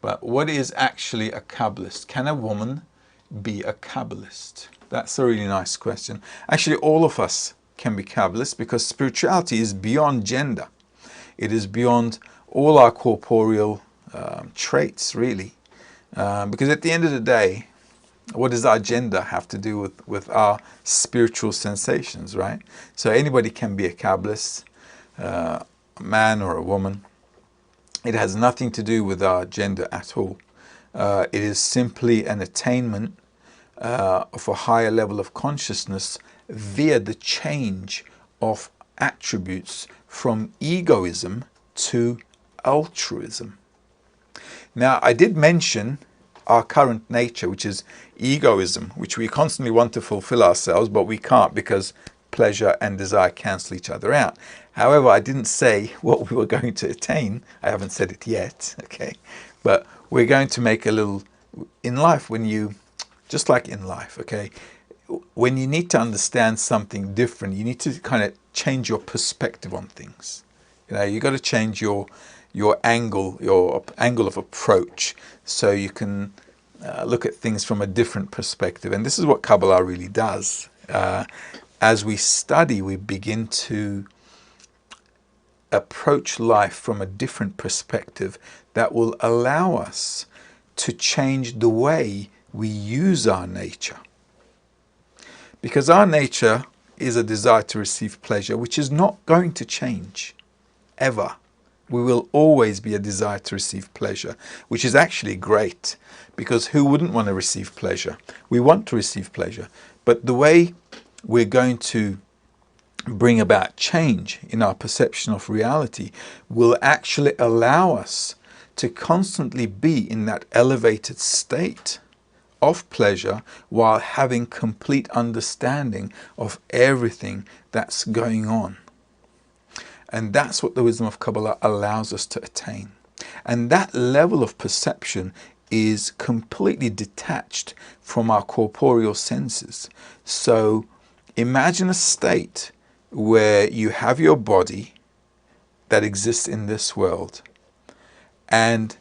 But what is actually a Kabbalist? Can a woman be a Kabbalist? That's a really nice question. Actually, all of us can be Kabbalists because spirituality is beyond gender. It is beyond all our corporeal traits, really. Because at the end of the day, what does our gender have to do with our spiritual sensations, right? So anybody can be a Kabbalist, a man or a woman. It has nothing to do with our gender at all. It is simply an attainment of a higher level of consciousness via the change of attributes from egoism to altruism. Now, I did mention our current nature, which is egoism, which we constantly want to fulfill ourselves, but we can't because pleasure and desire cancel each other out. However, I didn't say what we were going to attain. I haven't said it yet, okay? But we're going to make a little, in life, when you, just like in life, okay? When you need to understand something different, you need to kind of change your perspective on things. You know, you got to change your angle of approach, so you can look at things from a different perspective. And this is what Kabbalah really does. As we study, we begin to approach life from a different perspective that will allow us to change the way we use our nature. Because our nature is a desire to receive pleasure, which is not going to change, ever. We will always be a desire to receive pleasure, which is actually great, because who wouldn't want to receive pleasure? We want to receive pleasure. But the way we're going to bring about change in our perception of reality will actually allow us to constantly be in that elevated state of pleasure while having complete understanding of everything that's going on. And that's what the wisdom of Kabbalah allows us to attain. And that level of perception is completely detached from our corporeal senses. So imagine a state where you have your body that exists in this world, and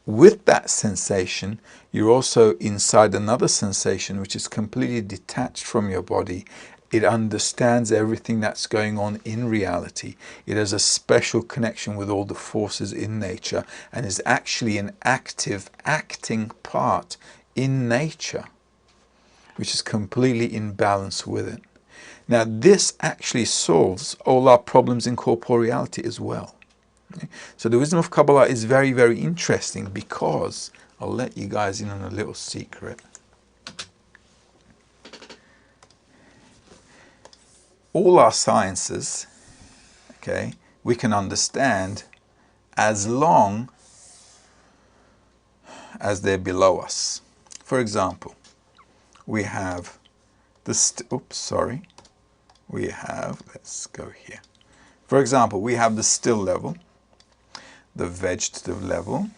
with that sensation, you're also inside another sensation which is completely detached from your body. It understands everything that's going on in reality. It has a special connection with all the forces in nature and is actually an active, acting part in nature, which is completely in balance with it. Now, this actually solves all our problems in corporeality as well. Okay? So the wisdom of Kabbalah is very, very interesting because, I'll let you guys in on a little secret. All our sciences, okay, we can understand as long as they're below us. For example, we have let's go here. For example, we have the still level, the vegetative level,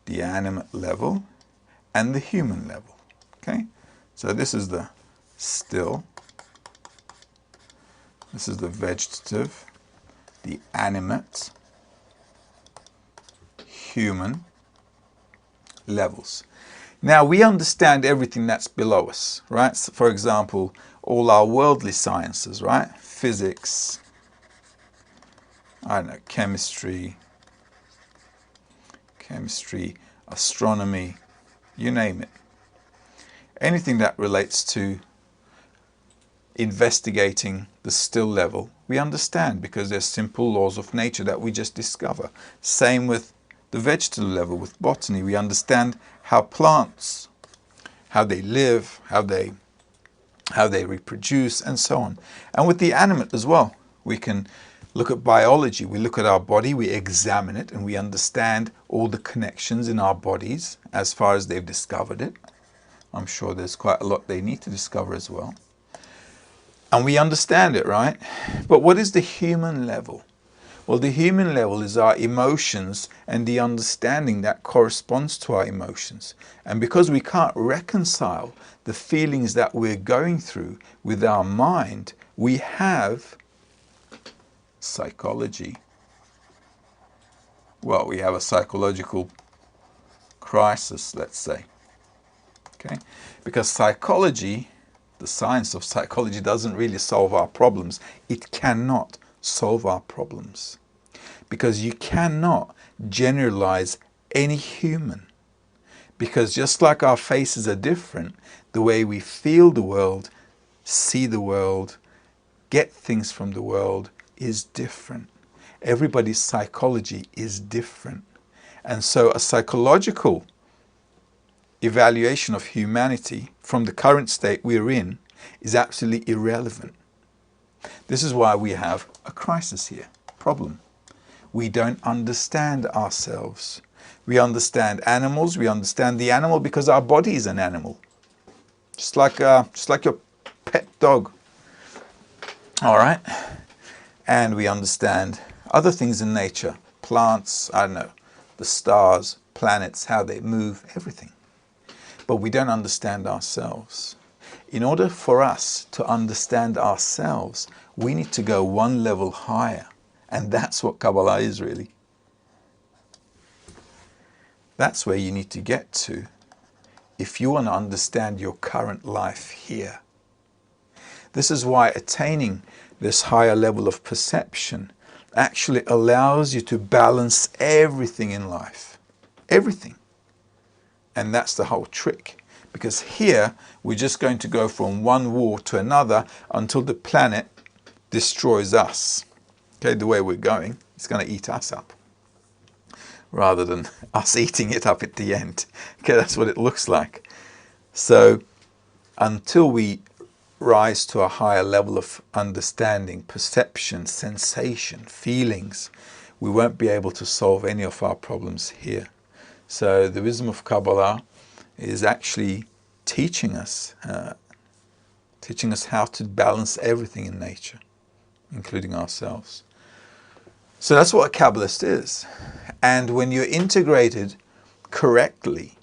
the animate level, and the human level, okay? So this is the still, this is the vegetative, the animate, human levels. Now we understand everything that's below us, right? So for example, all our worldly sciences, right? Physics, I don't know, chemistry, astronomy, you name it. Anything that relates to investigating the still level, we understand because there's simple laws of nature that we just discover. Same with the vegetable level, with botany. We understand how plants, how they live, how they reproduce, and so on. And with the animate as well, we can look at biology. We look at our body, we examine it, and we understand all the connections in our bodies as far as they've discovered it. I'm sure there's quite a lot they need to discover as well. And we understand it, right? But what is the human level? Well, the human level is our emotions and the understanding that corresponds to our emotions. And because we can't reconcile the feelings that we're going through with our mind, we have psychology. Well, we have a psychological crisis, let's say. Okay? Because psychology, the science of psychology, doesn't really solve our problems. It cannot solve our problems. Because you cannot generalize any human. Because just like our faces are different, the way we feel the world, see the world, get things from the world is different. Everybody's psychology is different. And so a psychological evaluation of humanity from the current state we're in is absolutely irrelevant. This is why we have a crisis here, problem. We don't understand ourselves. We understand animals. We understand the animal because our body is an animal. Just like your pet dog. All right? And we understand other things in nature. Plants, I don't know, the stars, planets, how they move, everything. But we don't understand ourselves. In order for us to understand ourselves, we need to go one level higher. And that's what Kabbalah is really. That's where you need to get to if you want to understand your current life here. This is why attaining this higher level of perception actually allows you to balance everything in life. Everything. And that's the whole trick. Because here, we're just going to go from one war to another until the planet destroys us. Okay, the way we're going, it's going to eat us up. Rather than us eating it up at the end. Okay, that's what it looks like. So, until we rise to a higher level of understanding, perception, sensation, feelings, we won't be able to solve any of our problems here. So the wisdom of Kabbalah is actually teaching us how to balance everything in nature, including ourselves. So that's what a Kabbalist is. And when you're integrated correctly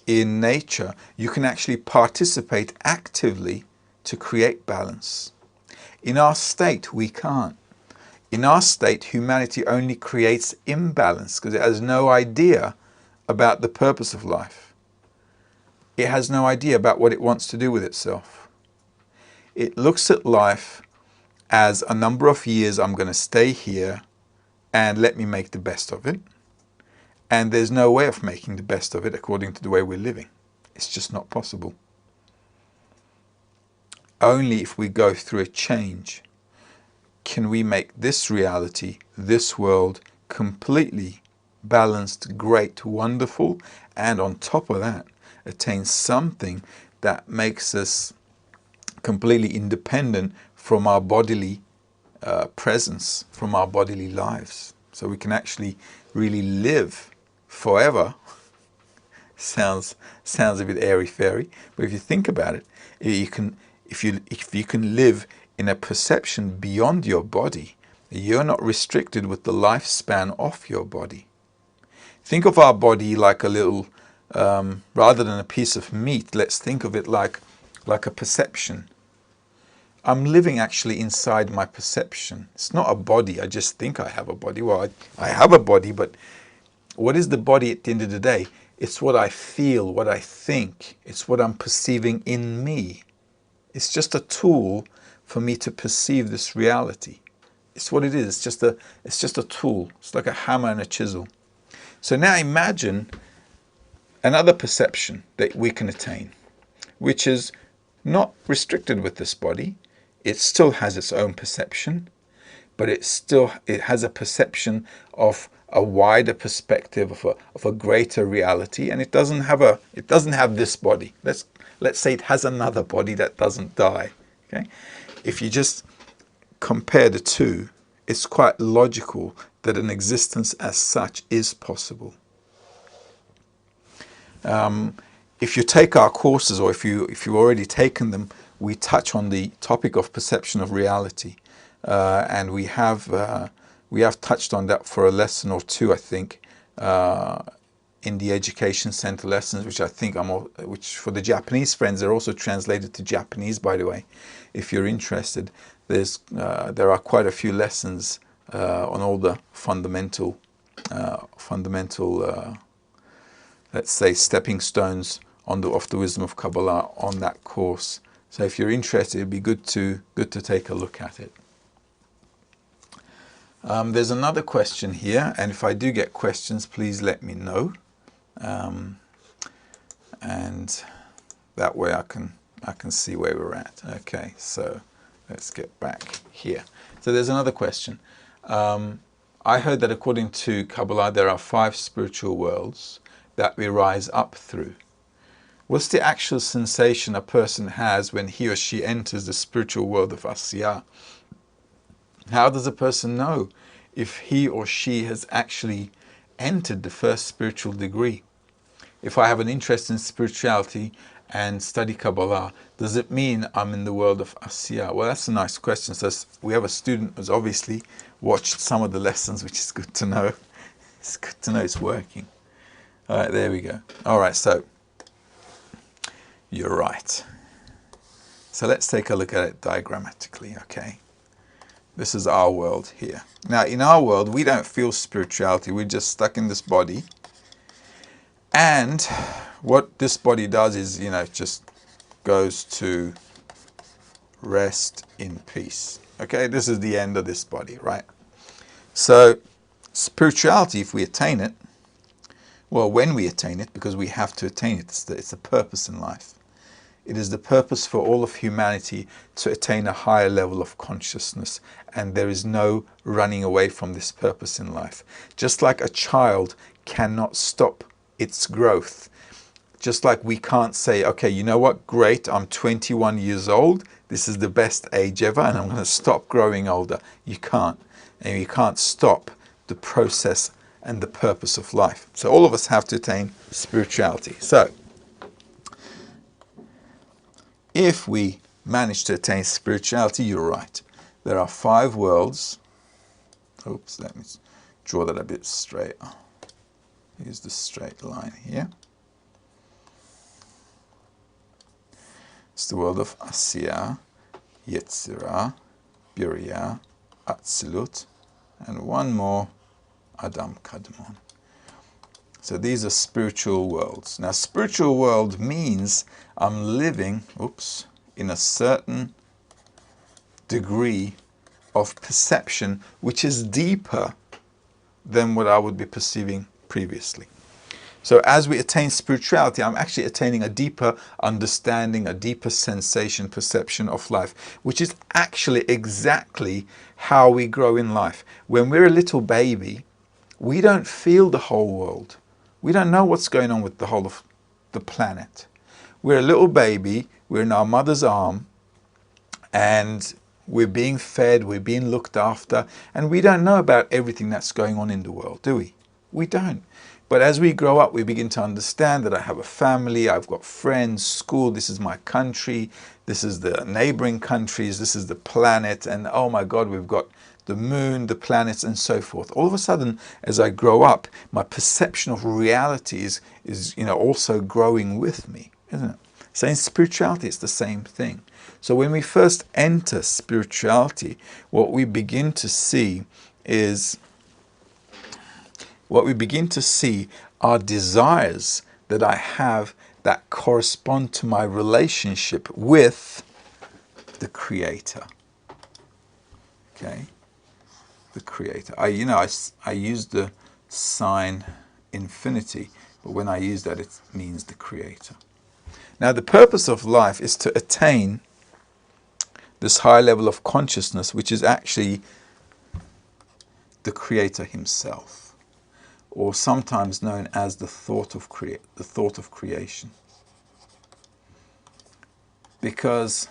in nature, you can actually participate actively to create balance. In our state, we can't. In our state, humanity only creates imbalance because it has no idea about the purpose of life. It has no idea about what it wants to do with itself. It looks at life as a number of years, I'm going to stay here and let me make the best of it. And there's no way of making the best of it according to the way we're living. It's just not possible. Only if we go through a change can we make this reality, this world, completely balanced, great, wonderful, and on top of that, attain something that makes us completely independent from our bodily presence, from our bodily lives. So we can actually really live forever. Sounds a bit airy-fairy, but if you think about it, if you can live in a perception beyond your body, you're not restricted with the lifespan of your body. Think of our body like a little, rather than a piece of meat, let's think of it like like a perception. I'm living actually inside my perception. It's not a body. I just think I have a body. Well, I have a body, but what is the body at the end of the day? It's what I feel, what I think. It's what I'm perceiving in me. It's just a tool for me to perceive this reality. It's what it is. It's just a tool. It's like a hammer and a chisel. So now imagine another perception that we can attain, which is not restricted with this body. It still has its own perception, but it has a perception of a wider perspective, of a greater reality, and it doesn't have this body. Let's say it has another body that doesn't die. Okay, if you just compare the two, it's quite logical that an existence as such is possible. If you take our courses, or if you've already taken them, we touch on the topic of perception of reality, and we have touched on that for a lesson or two, I think, in the Education Center lessons, which for the Japanese friends, they're also translated to Japanese, by the way. If you're interested, there are quite a few lessons on all the fundamental, let's say, stepping stones of the wisdom of Kabbalah on that course. So if you're interested, it'd be good to take a look at it. There's another question here, and if I do get questions, please let me know, and that way I can see where we're at. Okay, so let's get back here. So there's another question. I heard that according to Kabbalah, there are 5 spiritual worlds that we rise up through. What's the actual sensation a person has when he or she enters the spiritual world of Asiyah? How does a person know if he or she has actually entered the first spiritual degree? If I have an interest in spirituality and study Kabbalah, does it mean I'm in the world of Asiyah? Well, that's a nice question. So we have a student who's obviously watched some of the lessons, which is good to know. It's good to know it's working. All right, there we go. All right, so you're right. So let's take a look at it diagrammatically, okay? This is our world here. Now, in our world, we don't feel spirituality. We're just stuck in this body. And what this body does is, just goes to rest in peace. Okay, this is the end of this body, right? So spirituality, if we attain it, well, when we attain it, because we have to attain it, it's a purpose in life. It is the purpose for all of humanity to attain a higher level of consciousness, and there is no running away from this purpose in life. Just like a child cannot stop its growth, just like we can't say, okay, you know what, great, I'm 21 years old, this is the best age ever, and I'm going to stop growing older. You can't. And you can't stop the process and the purpose of life. So all of us have to attain spirituality. So if we manage to attain spirituality, you're right. There are 5 worlds. Oops, let me draw that a bit straight. Use the straight line here. It's the world of Asiyah, Yetzirah, Biriyah, Atzilut, and one more, Adam Kadmon. So these are spiritual worlds. Now, spiritual world means I'm living, in a certain degree of perception which is deeper than what I would be perceiving previously. So as we attain spirituality, I'm actually attaining a deeper understanding, a deeper sensation, perception of life, which is actually exactly how we grow in life. When we're a little baby, we don't feel the whole world. We don't know what's going on with the whole of the planet. We're a little baby, we're in our mother's arm, and we're being fed, we're being looked after, and we don't know about everything that's going on in the world, do we? We don't. But as we grow up, we begin to understand that I have a family, I've got friends, school, this is my country, this is the neighboring countries, this is the planet, and oh my God, we've got the moon, the planets, and so forth. All of a sudden, as I grow up, my perception of reality is also growing with me, isn't it? So in spirituality, it's the same thing. So when we first enter spirituality, what we begin to see are desires that I have that correspond to my relationship with the Creator. Okay, the Creator. I use the sign infinity, but when I use that, it means the Creator. Now, the purpose of life is to attain this high level of consciousness, which is actually the Creator Himself, or sometimes known as the thought of creation. Because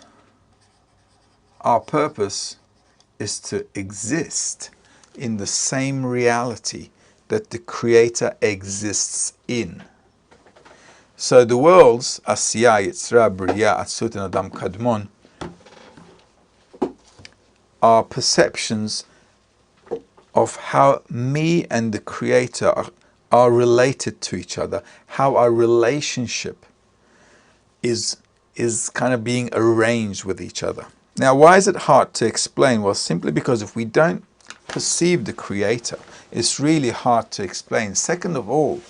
our purpose is to exist in the same reality that the Creator exists in. So the worlds, Asiya, Yitzra, Bria, Atzut, and Adam Kadmon, are perceptions of how me and the Creator are related to each other, how our relationship is kind of being arranged with each other. Now, why is it hard to explain? Well, simply because if we don't perceive the Creator, it's really hard to explain. Second of all,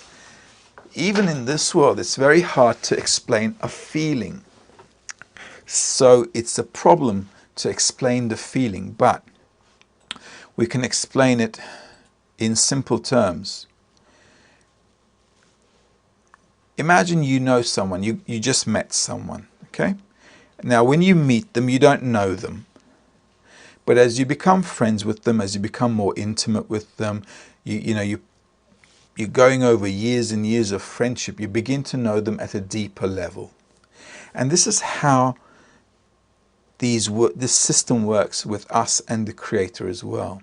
even in this world, it's very hard to explain a feeling. So it's a problem to explain the feeling, but we can explain it in simple terms. Imagine you know someone, you just met someone, okay? Now, when you meet them, you don't know them. But as you become friends with them, as you become more intimate with them, you're going over years and years of friendship, you begin to know them at a deeper level. And this is how this system works with us and the Creator as well.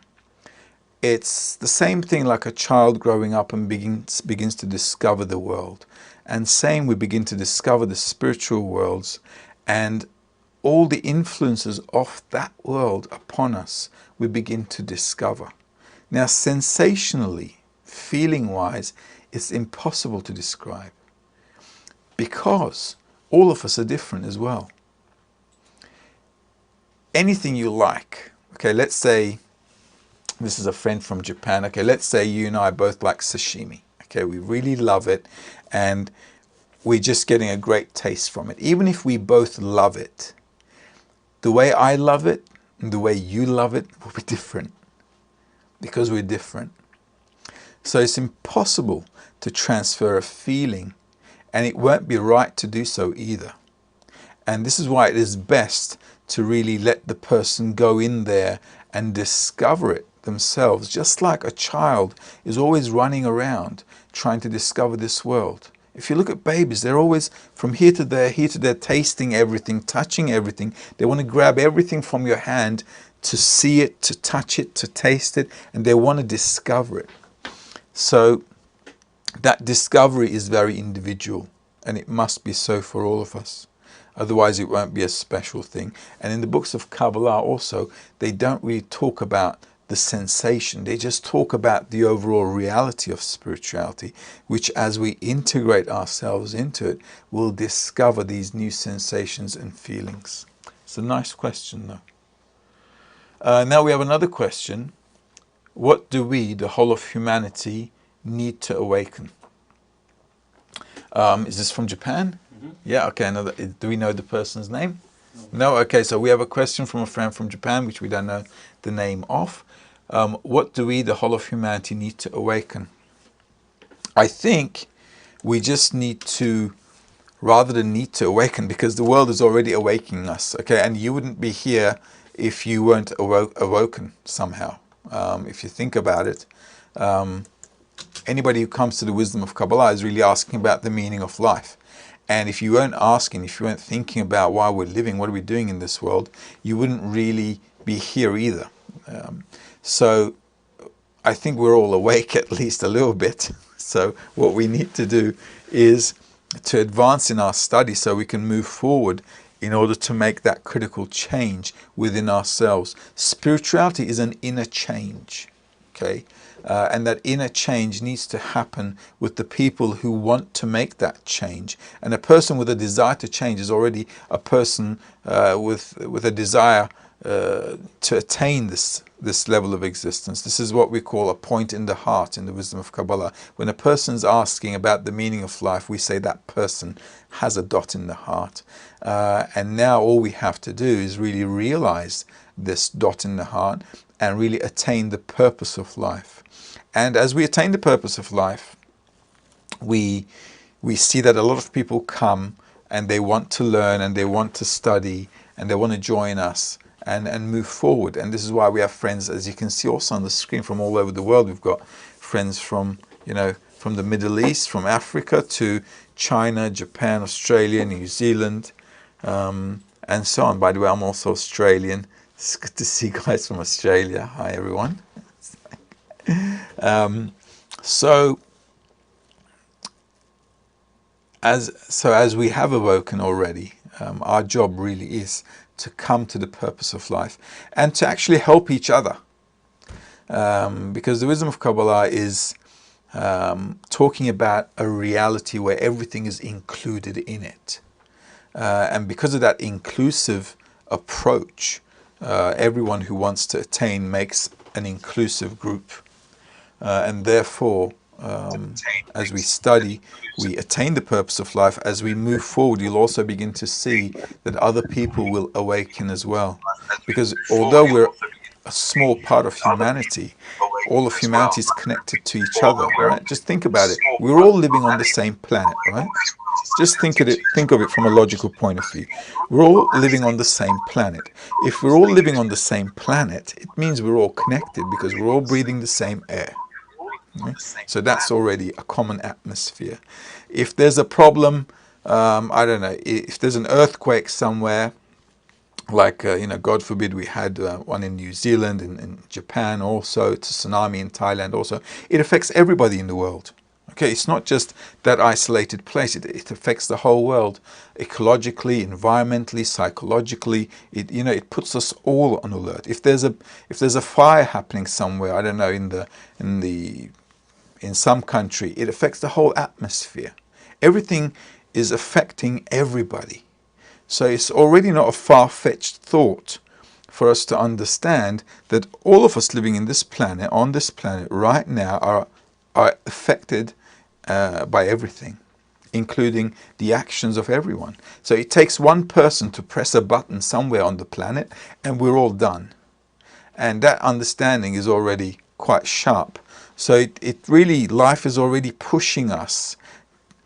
It's the same thing like a child growing up and begins to discover the world. And same, we begin to discover the spiritual worlds and all the influences of that world upon us, we begin to discover. Now, sensationally, feeling-wise, it's impossible to describe because all of us are different as well. Anything you like, okay, let's say this is a friend from Japan, okay, let's say you and I both like sashimi, okay, we really love it and we're just getting a great taste from it. Even if we both love it, the way I love it and the way you love it will be different because we're different. So it's impossible to transfer a feeling, and it won't be right to do so either. And this is why it is best to really let the person go in there and discover it themselves, just like a child is always running around trying to discover this world. If you look at babies, they're always from here to there, tasting everything, touching everything. They want to grab everything from your hand to see it, to touch it, to taste it, and they want to discover it. So that discovery is very individual, and it must be so for all of us. Otherwise, it won't be a special thing. And in the books of Kabbalah also, they don't really talk about the sensation. They just talk about the overall reality of spirituality, which as we integrate ourselves into it, we'll discover these new sensations and feelings. It's a nice question, though. Now we have another question. What do we, the whole of humanity, need to awaken? Is this from Japan? Mm-hmm. Yeah, okay. Do we know the person's name? No? Okay, so we have a question from a friend from Japan, which we don't know the name of. What do we, the whole of humanity, need to awaken? I think we just need to, rather than need to awaken, because the world is already awakening us, okay? And you wouldn't be here if you weren't awoken somehow. If you think about it, anybody who comes to the wisdom of Kabbalah is really asking about the meaning of life. And if you weren't asking, if you weren't thinking about why we're living, what are we doing in this world, you wouldn't really be here either. So I think we're all awake at least a little bit. So what we need to do is to advance in our study so we can move forward in order to make that critical change within ourselves. Spirituality is an inner change, okay? and that inner change needs to happen with the people who want to make that change. And a person with a desire to change is already a person with a desire to attain this level of existence. This is what we call a point in the heart in the wisdom of Kabbalah. When a person's asking about the meaning of life, we say that person has a dot in the heart. And now all we have to do is really realize this dot in the heart and really attain the purpose of life. And as we attain the purpose of life, we see that a lot of people come and they want to learn and they want to study and they want to join us and move forward. And this is why we have friends, as you can see also on the screen, from all over the world. We've got friends from, from the Middle East, from Africa to China, Japan, Australia, New Zealand, and so on. By the way, I'm also Australian. It's good to see guys from Australia. Hi, everyone. So as we have awoken already, our job really is to come to the purpose of life and to actually help each other. Because the wisdom of Kabbalah is talking about a reality where everything is included in it. And because of that inclusive approach, everyone who wants to attain makes an inclusive group. And therefore, as we study, we attain the purpose of life. As we move forward, you'll also begin to see that other people will awaken as well. Because although we're a small part of humanity, all of humanity is connected to each other, right? Just think about it. We're all living on the same planet, right? Just think of it from a logical point of view. We're all living on the same planet. If we're all living on the same planet, it means we're all connected because we're all breathing the same air. So that's already a common atmosphere. If there's a problem, I don't know, if there's an earthquake somewhere, like, God forbid we had one in New Zealand, in Japan also, it's a tsunami in Thailand also, it affects everybody in the world. Okay, it's not just that isolated place, it affects the whole world, ecologically, environmentally, psychologically. It puts us all on alert. If there's a fire happening somewhere, I don't know, in some country, it affects the whole atmosphere. Everything is affecting everybody. So it's already not a far-fetched thought for us to understand that all of us living in this planet, on this planet right now, are affected by everything, including the actions of everyone. So it takes one person to press a button somewhere on the planet and we're all done. And that understanding is already quite sharp. So it really, life is already pushing us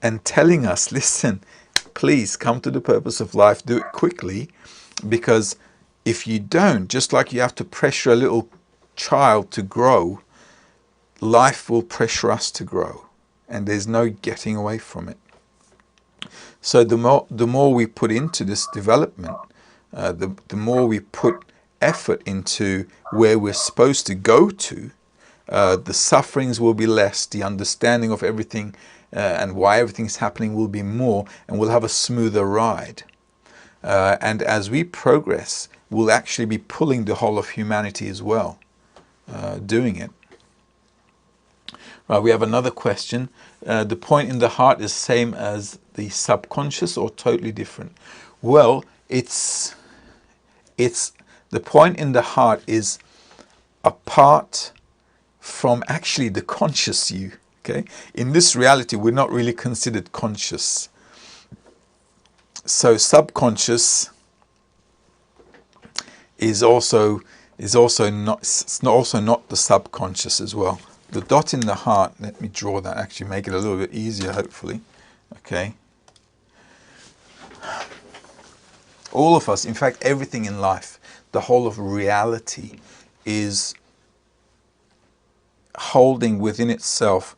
and telling us, listen, please come to the purpose of life, do it quickly, because if you don't, just like you have to pressure a little child to grow, life will pressure us to grow, and there's no getting away from it. So the more we put into this development, the more we put effort into where we're supposed to go to, the sufferings will be less, the understanding of everything and why everything's happening will be more, and we'll have a smoother ride. And as we progress, we'll actually be pulling the whole of humanity as well, doing it. Right, we have another question. The point in the heart is same as the subconscious or totally different? Well, it's the point in the heart is apart from actually the conscious you. Okay, in this reality, we're not really considered conscious. So subconscious is also not the subconscious as well. The dot in the heart, let me draw that, actually make it a little bit easier, hopefully. Okay. All of us, in fact, everything in life, the whole of reality is holding within itself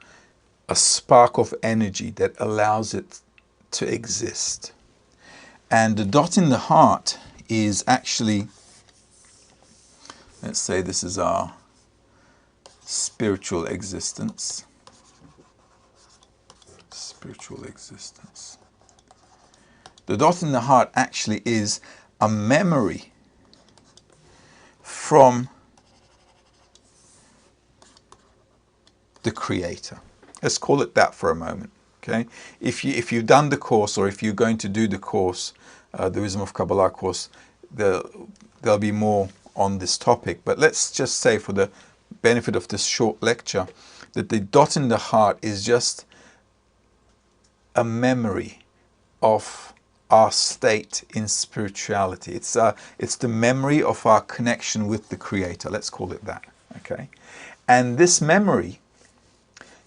a spark of energy that allows it to exist. And the dot in the heart is actually, let's say this is our spiritual existence. Spiritual existence. The dot in the heart actually is a memory from the Creator. Let's call it that for a moment. Okay, if you've done the course, or if you're going to do the course, the Wisdom of Kabbalah course, there'll be more on this topic. But let's just say, for the benefit of this short lecture, that the dot in the heart is just a memory of our state in spirituality. It's the memory of our connection with the Creator. Let's call it that. Okay, and this memory,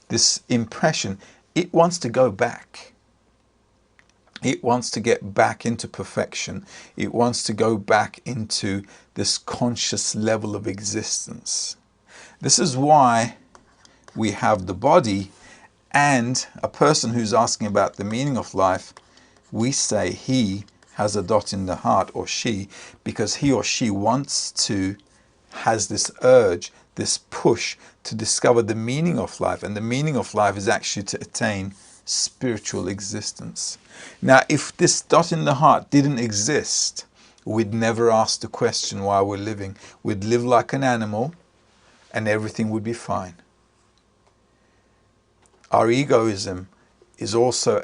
this impression, it wants to go back. It wants to get back into perfection. It wants to go back into this conscious level of existence. This is why we have the body, and a person who's asking about the meaning of life, we say he has a dot in the heart, or she, because he or she has this urge, this push to discover the meaning of life. And the meaning of life is actually to attain spiritual existence. Now, if this dot in the heart didn't exist, we'd never ask the question why we're living. We'd live like an animal and everything would be fine. Our egoism is also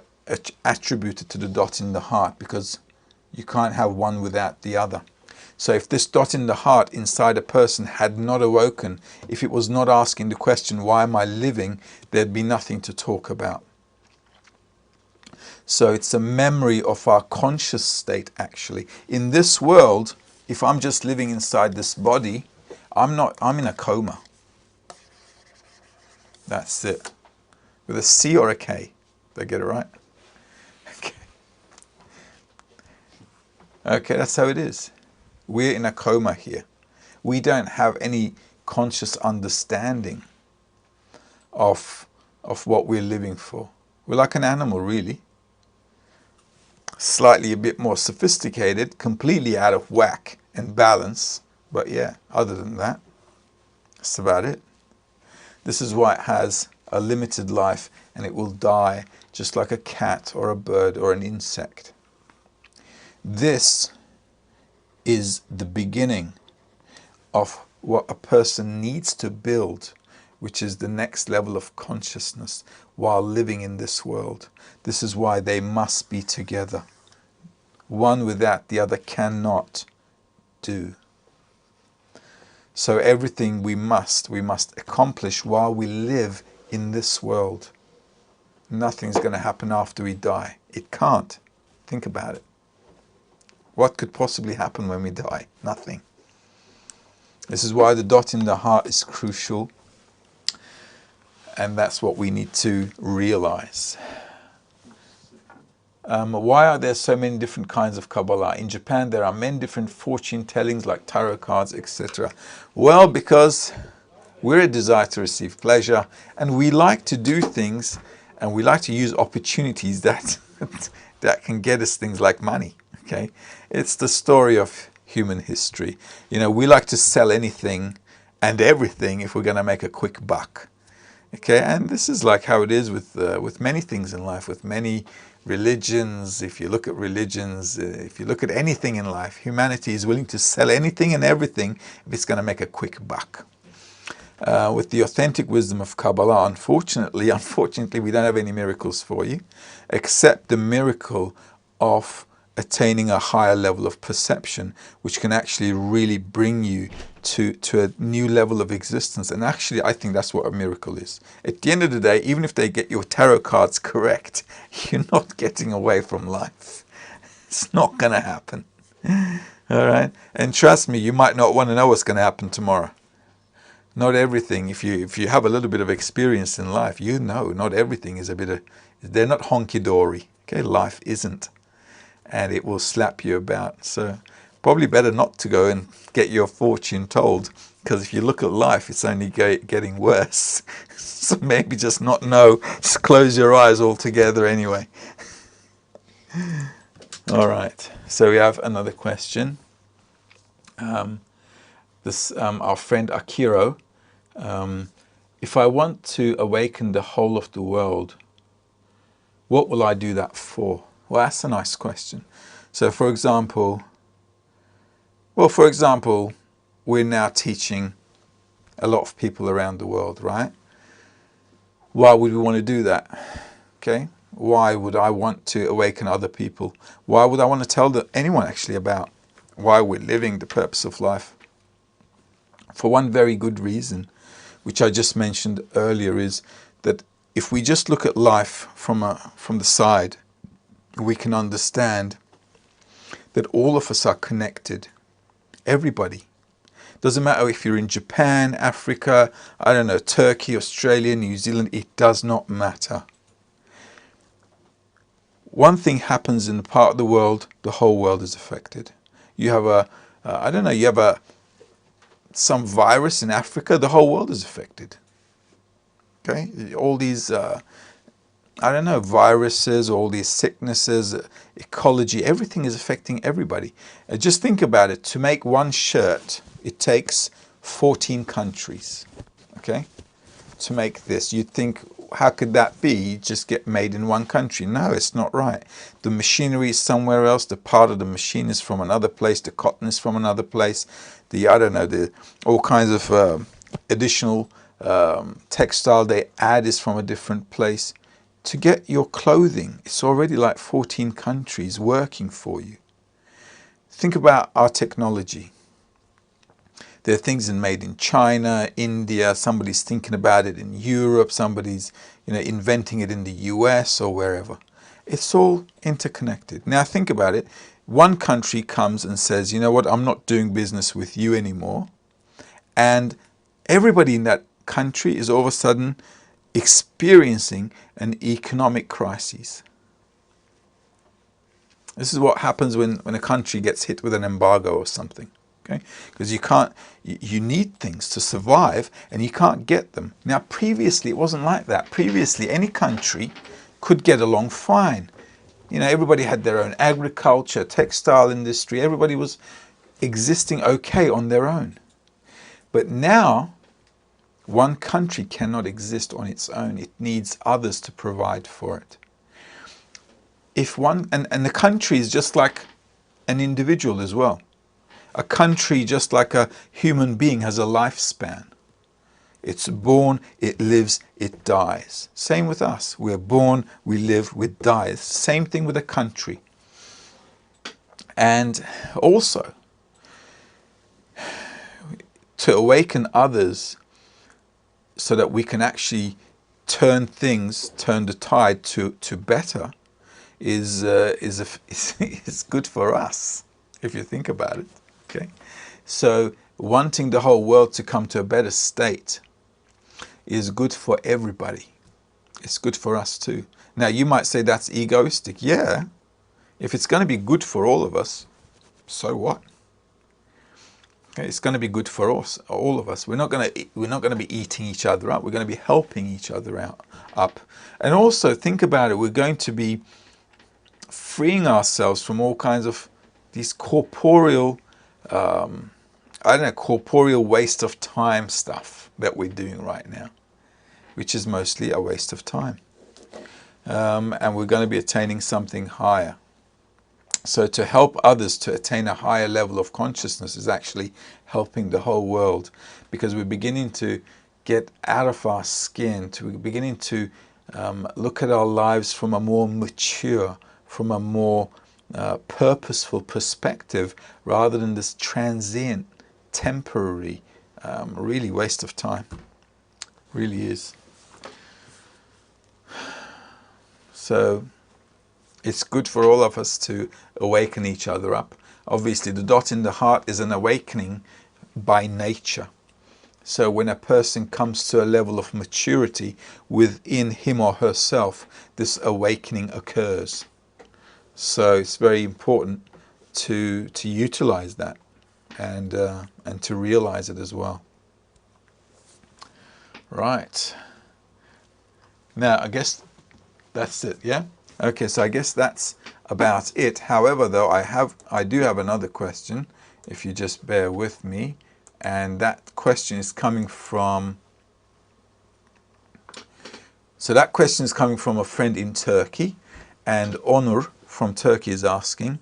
attributed to the dot in the heart, because you can't have one without the other. So if this dot in the heart inside a person had not awoken, if it was not asking the question, why am I living, there'd be nothing to talk about. So it's a memory of our conscious state, actually. In this world, if I'm just living inside this body, I'm in a coma. That's it. With a C or a K. Did I get it right? Okay, that's how it is. We're in a coma here. We don't have any conscious understanding of what we're living for. We're like an animal, really. Slightly a bit more sophisticated, completely out of whack and balance. But yeah, other than that, that's about it. This is why it has a limited life, and it will die just like a cat or a bird or an insect. This is the beginning of what a person needs to build, which is the next level of consciousness while living in this world. This is why they must be together. One without the other cannot do. So everything we must accomplish while we live in this world. Nothing's going to happen after we die. It can't. Think about it. What could possibly happen when we die? Nothing. This is why the dot in the heart is crucial. And that's what we need to realize. Why are there so many different kinds of Kabbalah? In Japan, there are many different fortune tellings like tarot cards, etc. Well, because we're a desire to receive pleasure, and we like to do things, and we like to use opportunities that can get us things like money. Okay, it's the story of human history. You know, we like to sell anything and everything if we're going to make a quick buck. Okay, and this is like how it is with many things in life, with many religions. If you look at religions, if you look at anything in life, humanity is willing to sell anything and everything if it's going to make a quick buck. With the authentic wisdom of Kabbalah, unfortunately, we don't have any miracles for you, except the miracle of attaining a higher level of perception, which can actually really bring you to a new level of existence. And actually, I think that's what a miracle is. At the end of the day, even if they get your tarot cards correct, you're not getting away from life. It's not going to happen. All right? And trust me, you might not want to know what's going to happen tomorrow. Not everything, if you have a little bit of experience in life, you know not everything is they're not honky-dory. Okay, life isn't. And it will slap you about. So probably better not to go and get your fortune told, because if you look at life, it's only getting worse. So maybe just not know, just close your eyes altogether anyway. All right, so we have another question. Our friend Akiro, if I want to awaken the whole of the world, what will I do that for? Well, that's a nice question. So for example, we're now teaching a lot of people around the world, right? Why would we want to do that? Okay. Why would I want to awaken other people? Why would I want to tell anyone actually about why we're living, the purpose of life? For one very good reason, which I just mentioned earlier, is that if we just look at life from the side, we can understand that all of us are connected. Everybody. Doesn't matter if you're in Japan, Africa, I don't know, Turkey, Australia, New Zealand, it does not matter. One thing happens in the part of the world, the whole world is affected. You have I don't know, you have some virus in Africa, the whole world is affected. Okay? All these, I don't know, viruses, all these sicknesses, ecology, everything is affecting everybody. Just think about it. To make one shirt, it takes 14 countries, okay, to make this. You'd think, how could that be? You just get made in one country. No, it's not right. The machinery is somewhere else. The part of the machine is from another place. The cotton is from another place. I don't know, all kinds of additional textile they add is from a different place. To get your clothing, it's already like 14 countries working for you. Think about our technology. There are things made in China, India, somebody's thinking about it in Europe, somebody's inventing it in the US or wherever. It's all interconnected. Now think about it. One country comes and says, you know what, I'm not doing business with you anymore. And everybody in that country is all of a sudden experiencing an economic crisis. This is what happens when a country gets hit with an embargo or something. Okay, because you need things to survive and you can't get them. Now previously it wasn't like that. Previously any country could get along fine. Everybody had their own agriculture, textile industry, everybody was existing okay on their own. But now one country cannot exist on its own. It needs others to provide for it. And the country is just like an individual as well. A country, just like a human being, has a lifespan. It's born, it lives, it dies. Same with us. We're born, we live, we die. Same thing with a country. And also, to awaken others so that we can actually turn the tide to better is good for us, if you think about it. Okay, so wanting the whole world to come to a better state is good for everybody. It's good for us too. Now you might say that's egoistic. Yeah, if it's going to be good for all of us, so what? Okay, it's going to be good for us, all of us. We're not going to be eating each other up. We're going to be helping each other up. And also think about it. We're going to be freeing ourselves from all kinds of these corporeal corporeal waste of time stuff that we're doing right now, which is mostly a waste of time. And we're going to be attaining something higher. So to help others to attain a higher level of consciousness is actually helping the whole world, because we're beginning to get out of our skin, we're beginning to look at our lives from a more mature, from a more purposeful perspective, rather than this transient, temporary, really waste of time. Really is. So it's good for all of us to awaken each other up. Obviously, the dot in the heart is an awakening by nature. So when a person comes to a level of maturity within him or herself, this awakening occurs. So it's very important to utilize that and to realize it as well. Right. Now, I guess that's it, yeah? Okay, so I guess that's about it. However, though, I do have another question, if you just bear with me. And that question is coming from... So that question is coming from a friend in Turkey. And Onur from Turkey is asking,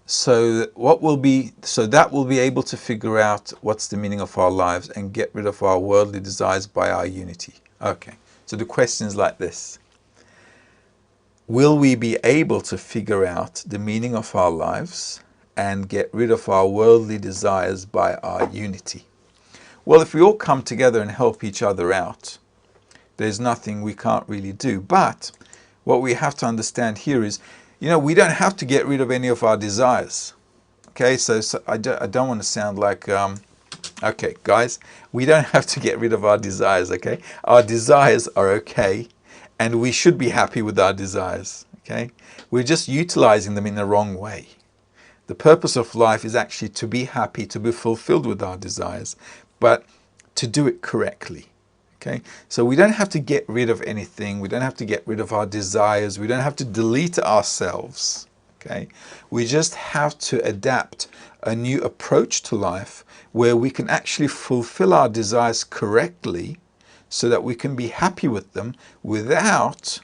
So that will be able to figure out what's the meaning of our lives and get rid of our worldly desires by our unity. Okay, so the question is like this. Will we be able to figure out the meaning of our lives and get rid of our worldly desires by our unity? Well, if we all come together and help each other out, there's nothing we can't really do. But what we have to understand here is, we don't have to get rid of any of our desires. Okay, so I don't want to sound like, okay, guys, we don't have to get rid of our desires, okay? Our desires are okay, and we should be happy with our desires, okay? We're just utilizing them in the wrong way. The purpose of life is actually to be happy, to be fulfilled with our desires, but to do it correctly. Okay, so we don't have to get rid of anything. We don't have to get rid of our desires. We don't have to delete ourselves. Okay, we just have to adapt a new approach to life where we can actually fulfill our desires correctly so that we can be happy with them without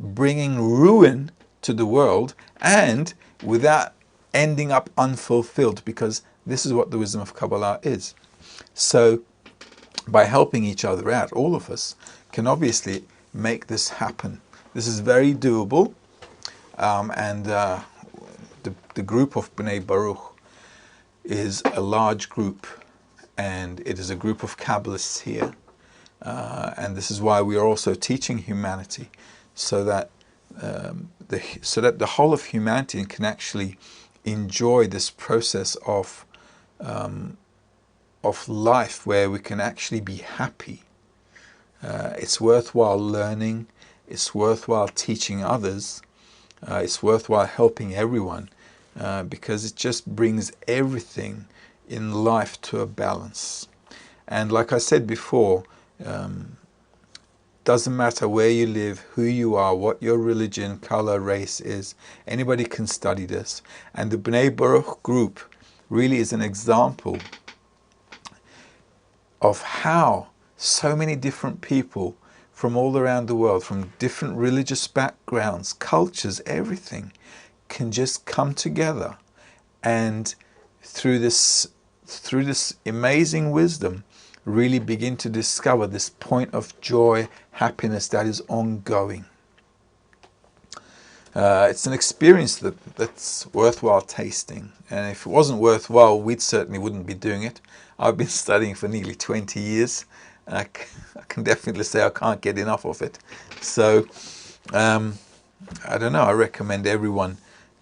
bringing ruin to the world and without ending up unfulfilled, because this is what the wisdom of Kabbalah is. So by helping each other out, all of us can obviously make this happen. This is very doable, and the group of Bnei Baruch is a large group, and it is a group of Kabbalists here, and this is why we are also teaching humanity, so that the whole of humanity can actually enjoy this process of life where we can actually be happy. It's worthwhile learning, it's worthwhile teaching others, it's worthwhile helping everyone, because it just brings everything in life to a balance. And like I said before, doesn't matter where you live, who you are, what your religion, color, race is, anybody can study this. And the Bnei Baruch group really is an example of how so many different people from all around the world, from different religious backgrounds, cultures, everything, can just come together and through this amazing wisdom really begin to discover this point of joy, happiness that is ongoing. It's an experience that's worthwhile tasting, and if it wasn't worthwhile, we certainly wouldn't be doing it. I've been studying for nearly 20 years. I can definitely say I can't get enough of it. So, I don't know, I recommend everyone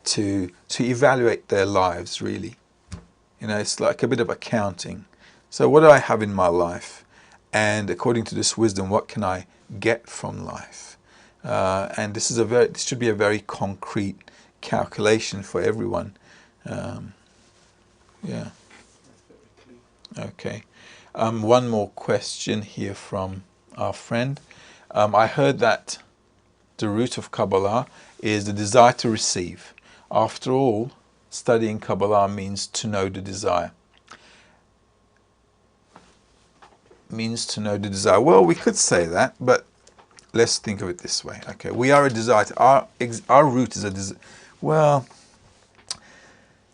to evaluate their lives, really. It's like a bit of accounting. So what do I have in my life? And according to this wisdom, what can I get from life? And this should be a very concrete calculation for everyone. Yeah. Okay. One more question here from our friend. I heard that the root of Kabbalah is the desire to receive. After all, studying Kabbalah means to know the desire. Means to know the desire. Well, we could say that, but let's think of it this way. Okay, we are a desire. Our root is a desire. Well,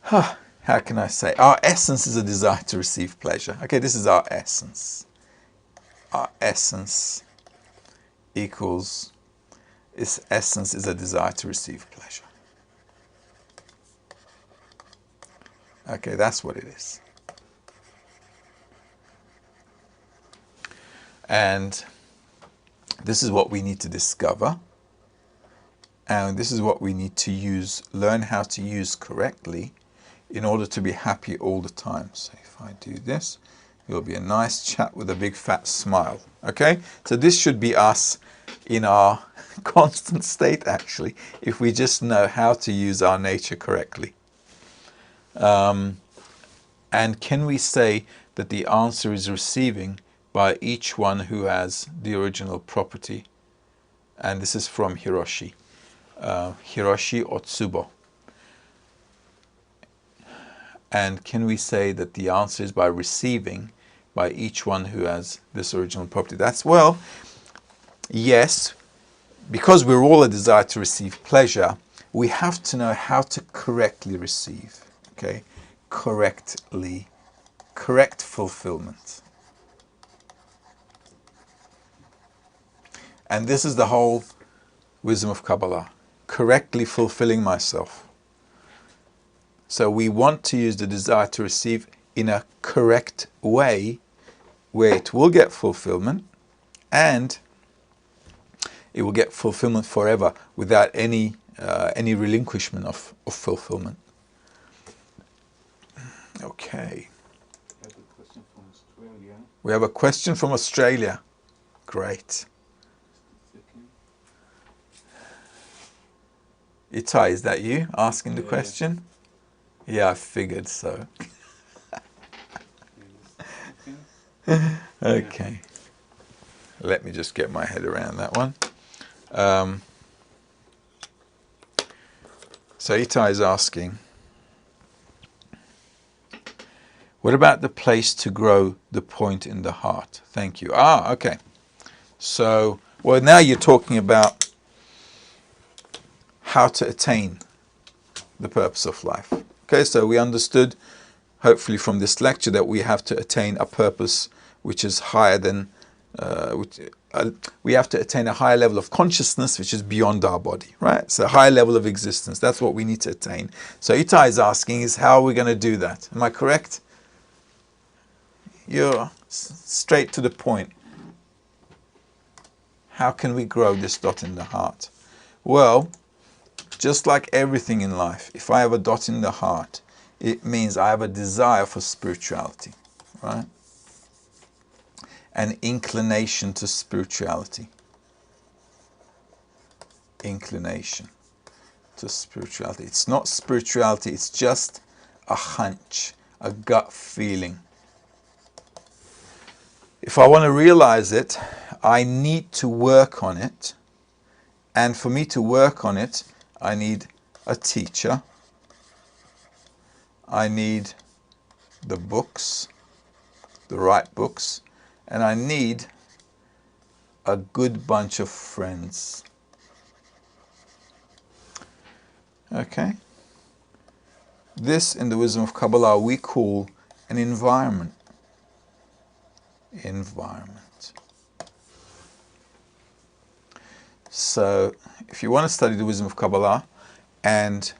how can I say? Our essence is a desire to receive pleasure. Okay, this is our essence. Our essence equals, its essence is a desire to receive pleasure. Okay, that's what it is. And this is what we need to discover. And this is what we need to learn how to use correctly in order to be happy all the time. So if I do this, it'll be a nice chat with a big fat smile. Okay? So this should be us in our constant state, actually, if we just know how to use our nature correctly. And can we say that the answer is receiving by each one who has the original property? And this is from Hiroshi. Hiroshi Otsubo. And can we say that the answer is by receiving by each one who has this original property? Yes, because we're all a desire to receive pleasure, we have to know how to correctly receive. Okay, correct fulfillment. And this is the whole wisdom of Kabbalah, correctly fulfilling myself. So we want to use the desire to receive in a correct way, where it will get fulfillment, and it will get fulfillment forever without any relinquishment of fulfillment. Okay. We have a question from Australia. Great. Itai, is that you asking the question? Yeah, I figured so. Okay. Let me just get my head around that one. So Itai is asking, what about the place to grow the point in the heart? Thank you. Okay. So, well, now you're talking about how to attain the purpose of life. Okay, so we understood, hopefully from this lecture, that we have to attain a purpose which is higher than, we have to attain a higher level of consciousness which is beyond our body, right? So a higher level of existence, that's what we need to attain. So Itai is asking is, how are we going to do that? Am I correct? You're straight to the point. How can we grow this dot in the heart? Well, just like everything in life, if I have a dot in the heart, it means I have a desire for spirituality, right? An inclination to spirituality. Inclination to spirituality. It's not spirituality, it's just a hunch, a gut feeling. If I want to realize it, I need to work on it. And for me to work on it, I need a teacher. I need the books, the right books, and I need a good bunch of friends. Okay? This, in the wisdom of Kabbalah, we call an environment. Environment. So, if you want to study the wisdom of Kabbalah and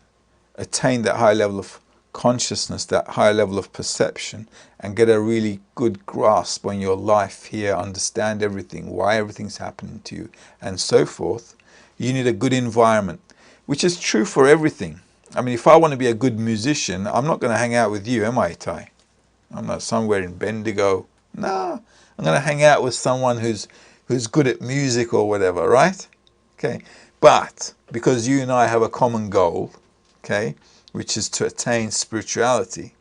attain that high level of consciousness, that high level of perception, and get a really good grasp on your life here, understand everything, why everything's happening to you, and so forth, you need a good environment, which is true for everything. I mean, if I want to be a good musician, I'm not going to hang out with you, am I, Itai? I'm not somewhere in Bendigo. No, I'm going to hang out with someone who's good at music or whatever, right? Okay, but because you and I have a common goal, okay, which is to attain spirituality.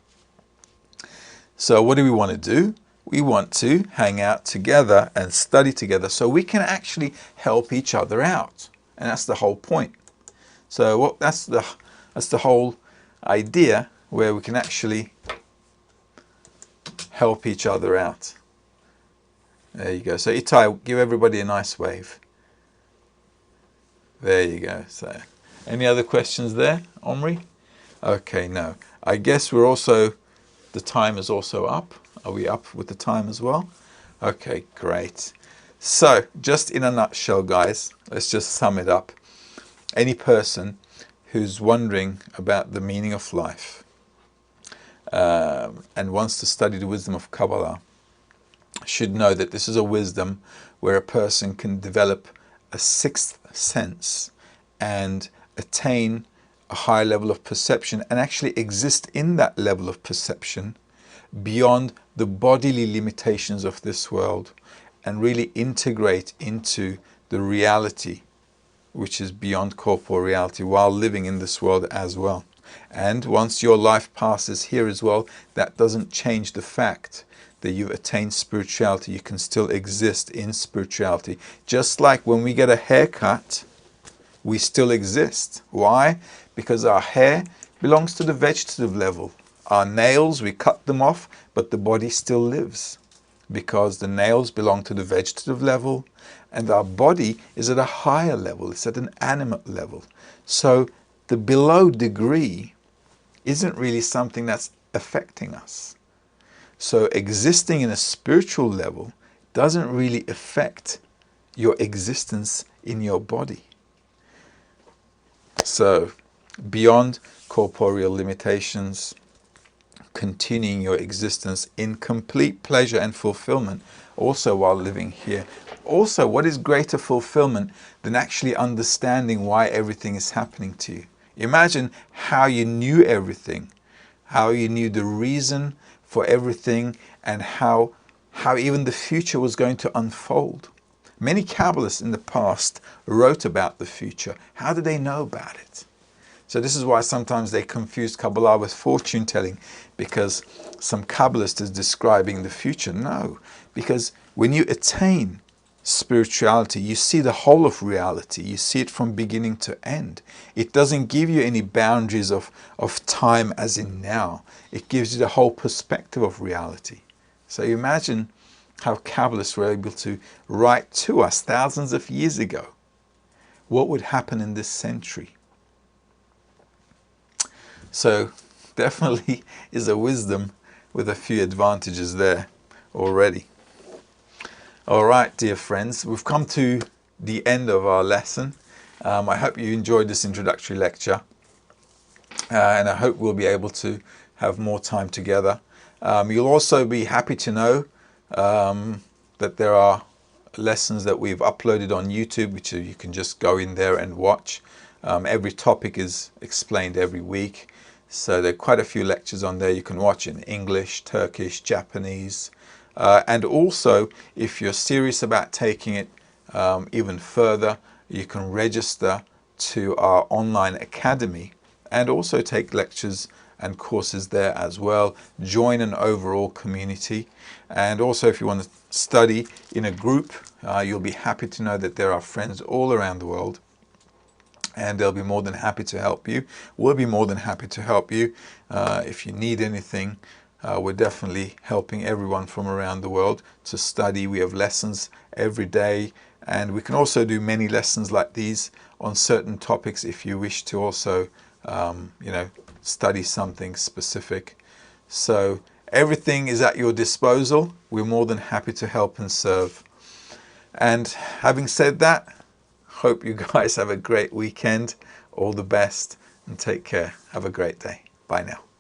So what do we want to do? We want to hang out together and study together so we can actually help each other out. And that's the whole point. So that's the whole idea, where we can actually help each other out. There you go. So Itai, give everybody a nice wave. There you go. So, any other questions there, Omri? Okay, no. I guess we're also, the time is also up. Are we up with the time as well? Okay, great. So, just in a nutshell, guys, let's just sum it up. Any person who's wondering about the meaning of life and wants to study the wisdom of Kabbalah should know that this is a wisdom where a person can develop a sixth sense and attain a high level of perception and actually exist in that level of perception beyond the bodily limitations of this world and really integrate into the reality which is beyond corporeal reality while living in this world as well. And once your life passes here as well, that doesn't change the fact that you've attained spirituality. You can still exist in spirituality. Just like when we get a haircut, we still exist. Why? Because our hair belongs to the vegetative level. Our nails, we cut them off, but the body still lives. Because the nails belong to the vegetative level, and our body is at a higher level. It's at an animate level. So the below degree isn't really something that's affecting us. So existing in a spiritual level doesn't really affect your existence in your body. So beyond corporeal limitations, continuing your existence in complete pleasure and fulfillment, also while living here. Also, what is greater fulfillment than actually understanding why everything is happening to you? Imagine how you knew everything, how you knew the reason for everything, and how even the future was going to unfold. Many Kabbalists in the past wrote about the future. How did they know about it? So this is why sometimes they confuse Kabbalah with fortune telling, because some Kabbalist is describing the future. No, because when you attain spirituality, you see the whole of reality. You see it from beginning to end. It doesn't give you any boundaries of time as in now. It gives you the whole perspective of reality. So you imagine how Kabbalists were able to write to us thousands of years ago. What would happen in this century? So definitely is a wisdom with a few advantages there already. All right, dear friends, we've come to the end of our lesson. I hope you enjoyed this introductory lecture, and I hope we'll be able to have more time together. You'll also be happy to know that there are lessons that we've uploaded on YouTube, which you can just go in there and watch. Every topic is explained every week. So there are quite a few lectures on there you can watch in English, Turkish, Japanese. And also, if you're serious about taking it even further, you can register to our online academy and also take lectures and courses there as well. Join an overall community. And also, if you want to study in a group, you'll be happy to know that there are friends all around the world, and they'll be more than happy to help you. We'll be more than happy to help you. If you need anything, we're definitely helping everyone from around the world to study. We have lessons every day, and we can also do many lessons like these on certain topics if you wish to also, study something specific. So everything is at your disposal. We're more than happy to help and serve. And having said that, hope you guys have a great weekend. All the best and take care. Have a great day. Bye now.